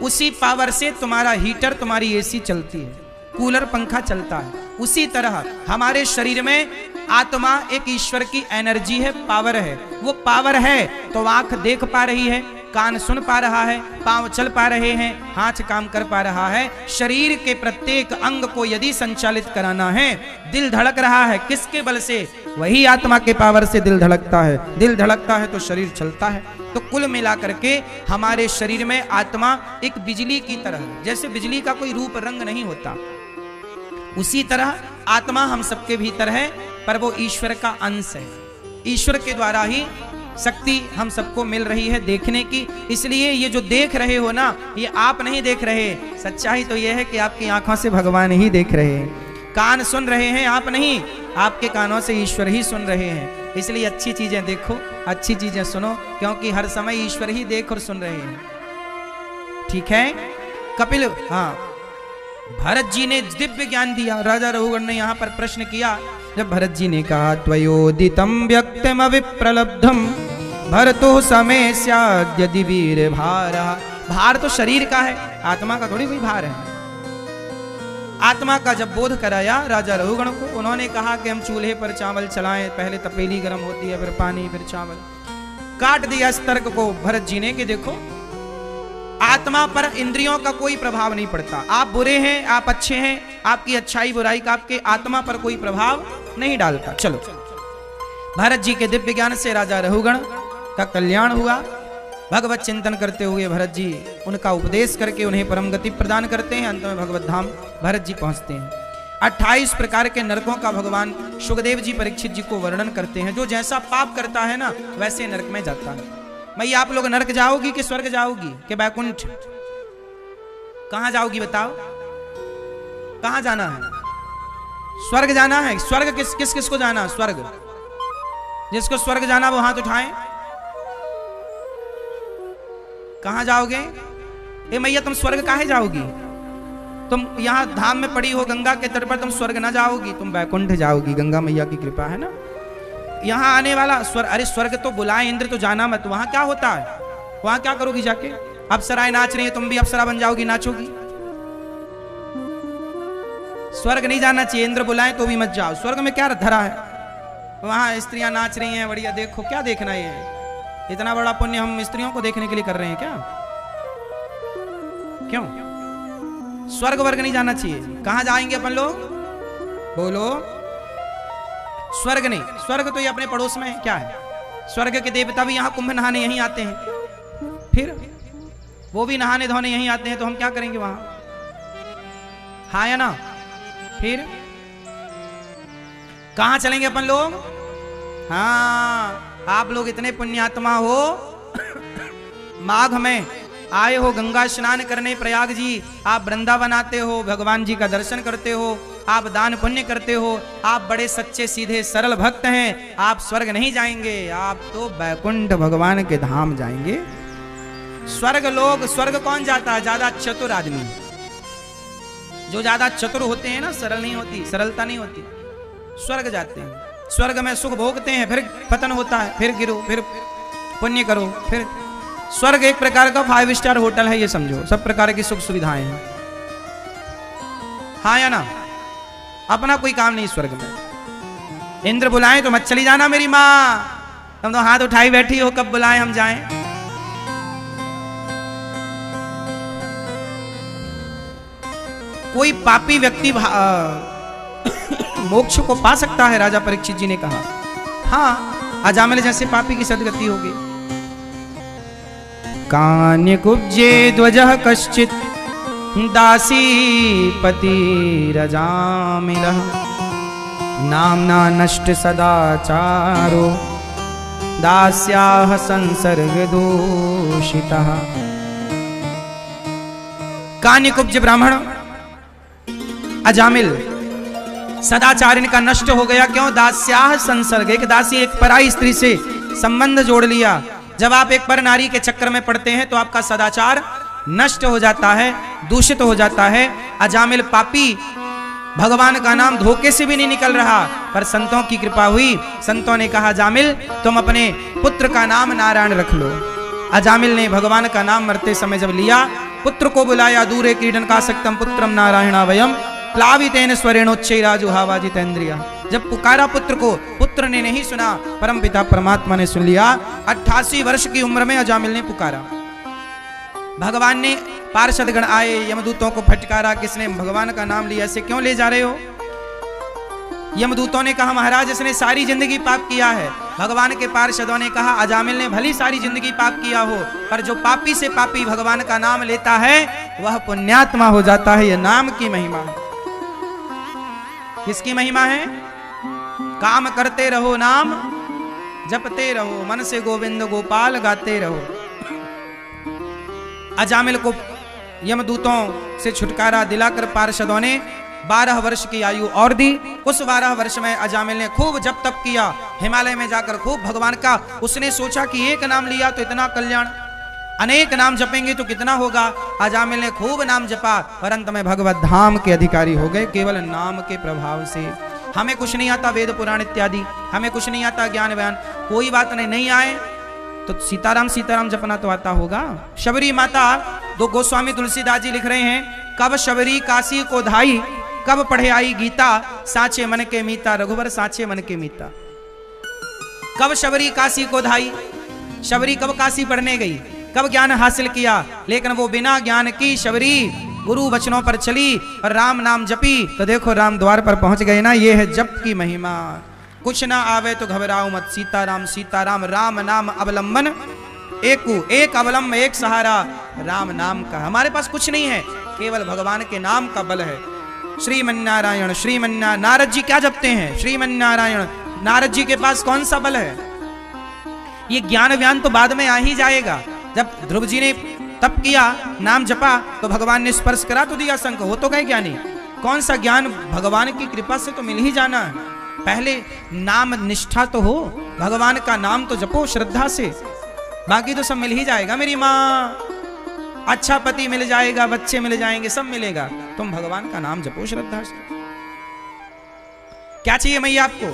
उसी पावर से तुम्हारा हीटर, तुम्हारी एसी चलती है, कूलर पंखा चलता है। उसी तरह हमारे शरीर में आत्मा एक ईश्वर की एनर्जी है, पावर है। वो पावर है तो आंख देख पा रही है, कान सुन पा रहा है, पांव चल पा रहे हैं, हाथ काम कर पा रहा है। शरीर के प्रत्येक अंग को यदि संचालित कराना है, दिल धड़क रहा है, किसके बल से? वही आत्मा के पावर से दिल धड़कता है। दिल धड़कता है तो शरीर चलता है। तो कुल मिलाकर के हमारे शरीर में आत्मा एक बिजली की तरह, जैसे बिजली का कोई रूप रंग नहीं होता, उसी तरह आत्मा हम सबके भीतर है, पर वो ईश्वर का अंश है। ईश्वर के द्वारा ही शक्ति हम सबको मिल रही है देखने की। इसलिए ये जो देख रहे हो ना, ये आप नहीं देख रहे, सच्चाई तो ये है कि आपकी आंखों से भगवान ही देख रहे हैं। कान सुन रहे हैं आप नहीं, आपके कानों से ईश्वर ही सुन रहे हैं। इसलिए अच्छी चीजें देखो, अच्छी चीजें सुनो, क्योंकि हर समय ईश्वर ही देख और सुन रहे हैं। ठीक है? कपिल, हाँ, भरत जी ने दिव्य ज्ञान दिया। राजा रघुगण ने यहाँ पर प्रश्न किया, जब भरत जी ने कहा त्वयोदितं व्यक्तम विप्रलब्धम भरतो समय स्याद्यदि वीर भारा। भार तो शरीर का है, आत्मा का थोड़ी कोई भार है। आत्मा का जब बोध कराया राजा रघुगण को, उन्होंने कहा कि हम चूल्हे पर चावल चलाएं, पहले तपेली गर्म होती है, फिर पानी, फिर चावल। काट दिया इस तर्क को भरत जी ने कि देखो, आत्मा पर इंद्रियों का कोई प्रभाव नहीं पड़ता। आप बुरे हैं, आप अच्छे हैं, आपकी अच्छाई बुराई का आपके आत्मा पर कोई प्रभाव नहीं डालता। चलो, भरत जी के दिव्य ज्ञान से राजा रघुगण का कल्याण हुआ। भगवत चिंतन करते हुए भरत जी उनका उपदेश करके उन्हें परम गति प्रदान करते हैं। अंत में भगवत धाम भरत जी पहुंचते हैं। 28 प्रकार के नरकों का भगवान सुखदेव जी परीक्षित जी को वर्णन करते हैं। जो जैसा पाप करता है ना, वैसे नरक में जाता है। मैं, आप लोग नरक जाओगी कि स्वर्ग जाओगी कि बैकुंठ? कहां जाओगी बताओ? कहां जाना है? स्वर्ग जाना है। स्वर्ग किस किस को जाना? स्वर्ग जिसको स्वर्ग जाना वो हाथ उठाएं। कहां जाओगे? ए मैया, तुम स्वर्ग काहे जाओगी? तुम यहां धाम में पड़ी हो गंगा के तट पर, तुम स्वर्ग ना जाओगी, तुम बैकुंठ जाओगी। गंगा मैया की कृपा है ना। यहां आने वाला स्वर्ग, अरे स्वर्ग तो बुलाए इंद्र तो जाना मत। वहां क्या होता है? वहां क्या करोगी जाके? अप्सराएं नाच रही है, तुम भी अप्सरा बन जाओगी, नाचोगी। स्वर्ग नहीं जाना चाहिए, इंद्र बुलाएं तो भी मत जाओ। स्वर्ग में क्या धरा है? वहां स्त्रियां नाच रही हैं, बढ़िया, देखो क्या देखना है। इतना बड़ा पुण्य हम स्त्रियों को देखने के लिए कर रहे हैं क्या? क्यों? स्वर्ग वर्ग नहीं जाना चाहिए। कहां जाएंगे अपन लोग? बोलो। स्वर्ग नहीं, स्वर्ग तो ये अपने पड़ोस में है। क्या है? स्वर्ग के देवता भी यहाँ कुंभ नहाने यहीं आते हैं, फिर वो भी नहाने धोने यहीं आते हैं, तो हम क्या करेंगे वहां? हाँ या ना? फिर कहां चलेंगे अपन लोग? हाँ, आप लोग इतने पुण्यात्मा हो, माघ में आए हो गंगा स्नान करने प्रयाग जी, आप वृंदावन आते हो, भगवान जी का दर्शन करते हो, आप दान पुण्य करते हो, आप बड़े सच्चे सीधे सरल भक्त हैं, आप स्वर्ग नहीं जाएंगे, आप तो बैकुंठ भगवान के धाम जाएंगे। स्वर्ग लोग, स्वर्ग कौन जाता है? ज्यादा चतुर आदमी। जो ज्यादा चतुर होते हैं ना, सरल नहीं होती, सरलता नहीं होती, स्वर्ग जाते हैं। स्वर्ग में सुख भोगते हैं, फिर पतन होता है, फिर गिरो, फिर पुण्य करो, फिर स्वर्ग एक प्रकार का 5 स्टार होटल है, ये समझो, सब प्रकार की सुख सुविधाएं हैं। हाँ या ना? अपना कोई काम नहीं स्वर्ग में। इंद्र बुलाए तो मत चली जाना मेरी माँ, तुम तो हाथ उठाई बैठी हो, कब बुलाए हम जाएं। कोई पापी व्यक्ति मोक्ष को पा सकता है, राजा परीक्षित जी ने कहा। हाँ, अजामिल जैसे पापी की सदगति होगी। कान्य कुब्जे ध्वजः कश्चित दासी पति रजामिलः नामना नष्ट सदाचारो दास्याः संसर्ग दूषितः। कान्य कुब्ज ब्राह्मण अजामिल सदाचार इनका नष्ट हो गया। क्यों? दास्याः संसर्ग, एक दासी एक पराई स्त्री से संबंध जोड़ लिया। जब आप एक पर नारी के चक्कर में पड़ते हैं तो आपका सदाचार नष्ट हो जाता है, दूषित हो जाता है। अजामिल पापी, भगवान का नाम धोखे से भी नहीं निकल रहा, पर संतों की कृपा हुई। संतों ने कहा, अजामिल तुम अपने पुत्र का नाम नारायण रख लो। अजामिल ने भगवान का नाम मरते समय जब लिया, पुत्र को बुलाया, दूरे क्रीडन का सक्तम पुत्रम नारायणावयम प्लावितेन स्वरेणोच्चैराजुहावा जितेंद्रिया। जब पुकारा पुत्र को, पुत्र ने नहीं सुना, परम पिता परमात्मा ने सुन लिया। 88 वर्ष की उम्र में अजामिल ने पुकारा। भगवान ने, पार्षदगण आए, यमदूतों को फटकारा, किसने भगवान का नाम लिया, ऐसे क्यों ले जा रहे हो? यमदूतों ने कहा, महाराज इसने सारी जिंदगी पाप किया है। भगवान के पार्षदों ने कहा, अजामिल ने भली सारी जिंदगी पाप किया हो, पर जो पापी से पापी भगवान का नाम लेता है वह पुण्यात्मा हो जाता है। यह नाम की महिमा है। किसकी महिमा है? काम करते रहो, नाम जपते रहो, मन से गोविंद गोपाल गाते रहो। अजामिल को यमदूतों से छुटकारा दिलाकर पार्षदों ने 12 वर्ष की आयु और दी। उस 12 वर्ष में अजामिल ने खूब जप तप किया, हिमालय में जाकर खूब भगवान का, उसने सोचा कि एक नाम लिया तो इतना कल्याण, अनेक नाम जपेंगे तो कितना होगा। अजामिल ने खूब नाम जपा, परंत में भगवत धाम के अधिकारी हो गए केवल नाम के प्रभाव से। हमें कुछ नहीं आता वेद पुराण इत्यादि, हमें कुछ नहीं आता ज्ञान बयान, कोई बात नहीं आए तो सीताराम सीताराम जपना तो आता होगा। शबरी माता, दो गोस्वामी तुलसीदास जी लिख रहे हैं, कब शबरी काशी को धाई, कब पढ़े आई गीता, साचे मन के मीता, रघुवर साचे मन के मीता। कब शबरी काशी को धाई, शबरी कब काशी पढ़ने गई, कब ज्ञान हासिल किया, लेकिन वो बिना ज्ञान की शबरी गुरु वचनों पर चली और राम नाम जपी तो देखो राम द्वार पर पहुंच गए ना। ये है जप की महिमा। कुछ ना आवे तो घबराओ मत, सीताराम सीताराम, राम नाम अवलंबन एक अवलंब एक सहारा राम नाम का। हमारे पास कुछ नहीं है, केवल भगवान के नाम का बल है। श्रीमन्नारायण श्रीमन्नारायण, नारद जी क्या जपते हैं? श्रीमन्नारायण। नारद जी के पास कौन सा बल है? ये ज्ञान व्यान तो बाद में आ ही जाएगा। जब ध्रुव जी ने तप किया, नाम जपा, तो भगवान ने स्पर्श करा तो दिया शंख, हो तो गए ज्ञानी। कौन सा ज्ञान? भगवान की कृपा से तो मिल ही जाना है। पहले नाम निष्ठा तो हो, भगवान का नाम तो जपो श्रद्धा से, बाकी तो सब मिल ही जाएगा मेरी माँ। अच्छा पति मिल जाएगा, बच्चे मिल जाएंगे, सब मिलेगा। तुम भगवान का नाम जपो श्रद्धा से। क्या चाहिए मैया आपको?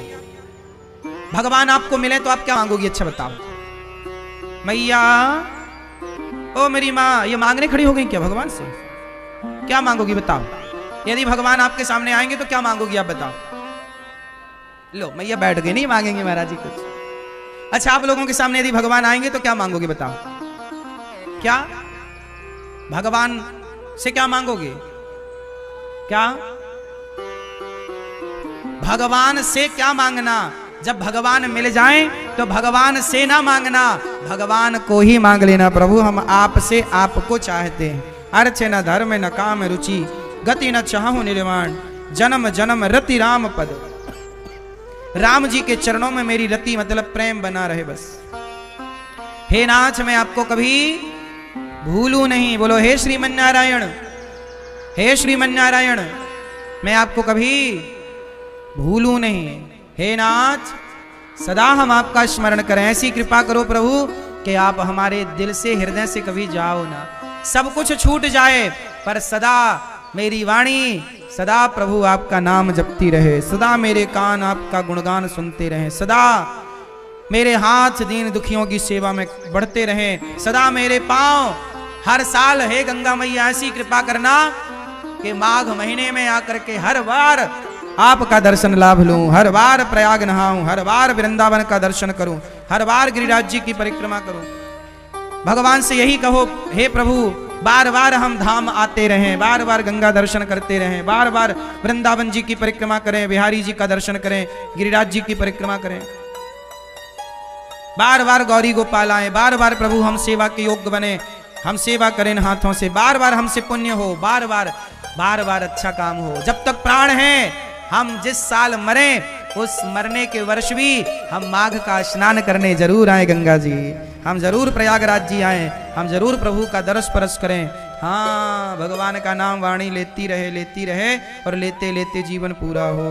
भगवान आपको मिले तो आप क्या मांगोगी? अच्छा बताओ मैया। ओ मेरी माँ, ये मांगने खड़ी हो गई क्या भगवान से? क्या मांगोगी बताओ? यदि भगवान आपके सामने आएंगे तो क्या मांगोगी आप बताओ? लो मैया बैठ गई, नहीं मांगेंगे महाराज जी कुछ। अच्छा, आप लोगों के सामने यदि भगवान आएंगे तो क्या मांगोगे बताओ? क्या भगवान से क्या मांगोगे? क्या भगवान से क्या मांगना? जब भगवान मिल जाएं तो भगवान से ना मांगना, भगवान को ही मांग लेना। प्रभु हम आपसे आपको चाहते हैं। अर्थ न धर्म न काम रुचि, गति न चाहूं निर्वाण, जन्म जन्म रति राम पद। राम जी के चरणों में मेरी रति मतलब प्रेम बना रहे बस। हे नाथ मैं आपको कभी भूलू नहीं। बोलो हे श्रीमन नारायण, हे श्रीमन नारायण, मैं आपको कभी भूलू नहीं। हे नाथ सदा हम आपका स्मरण करें। ऐसी कृपा करो प्रभु कि आप हमारे दिल से हृदय से कभी जाओ ना। सब कुछ छूट जाए पर सदा मेरी वाणी सदा प्रभु आपका नाम जपती रहे, सदा मेरे कान आपका गुणगान सुनते रहें, सदा मेरे हाथ दीन दुखियों की सेवा में बढ़ते रहें, सदा मेरे पांव हर साल हे गंगा मैया ऐसी कृपा करना कि माघ महीने में आकर के हर बार आपका दर्शन लाभ लूं, हर बार प्रयाग नहाऊं, हर बार वृंदावन का दर्शन करूं, हर बार गिरिराज जी की परिक्रमा करूं। भगवान से यही कहो हे प्रभु बार बार हम धाम आते रहें, बार बार गंगा दर्शन करते रहें, बार बार वृंदावन जी की परिक्रमा करें, बिहारी जी का दर्शन करें, गिरिराज जी की परिक्रमा करें, बार बार गौरी गोपाल आए, बार बार प्रभु हम सेवा के योग्य बने, हम सेवा करें हाथों से, बार बार हमसे पुण्य हो, बार बार अच्छा काम हो। जब तक प्राण है हम जिस साल मरे उस मरने के वर्ष भी हम माघ का स्नान करने जरूर आए गंगा जी, हम जरूर प्रयागराज जी आए, हम जरूर प्रभु का दरस परस करें। हाँ भगवान का नाम वाणी लेती रहे और लेते लेते जीवन पूरा हो।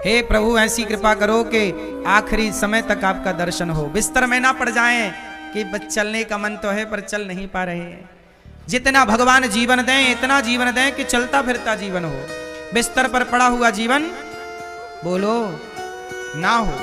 हे प्रभु ऐसी कृपा करो कि आखिरी समय तक आपका दर्शन हो, बिस्तर में ना पड़ जाएं कि बस चलने का मन तो है पर चल नहीं पा रहे। जितना भगवान जीवन दें इतना जीवन दें कि चलता फिरता जीवन हो, बिस्तर पर पड़ा हुआ जीवन बोलो ना हो।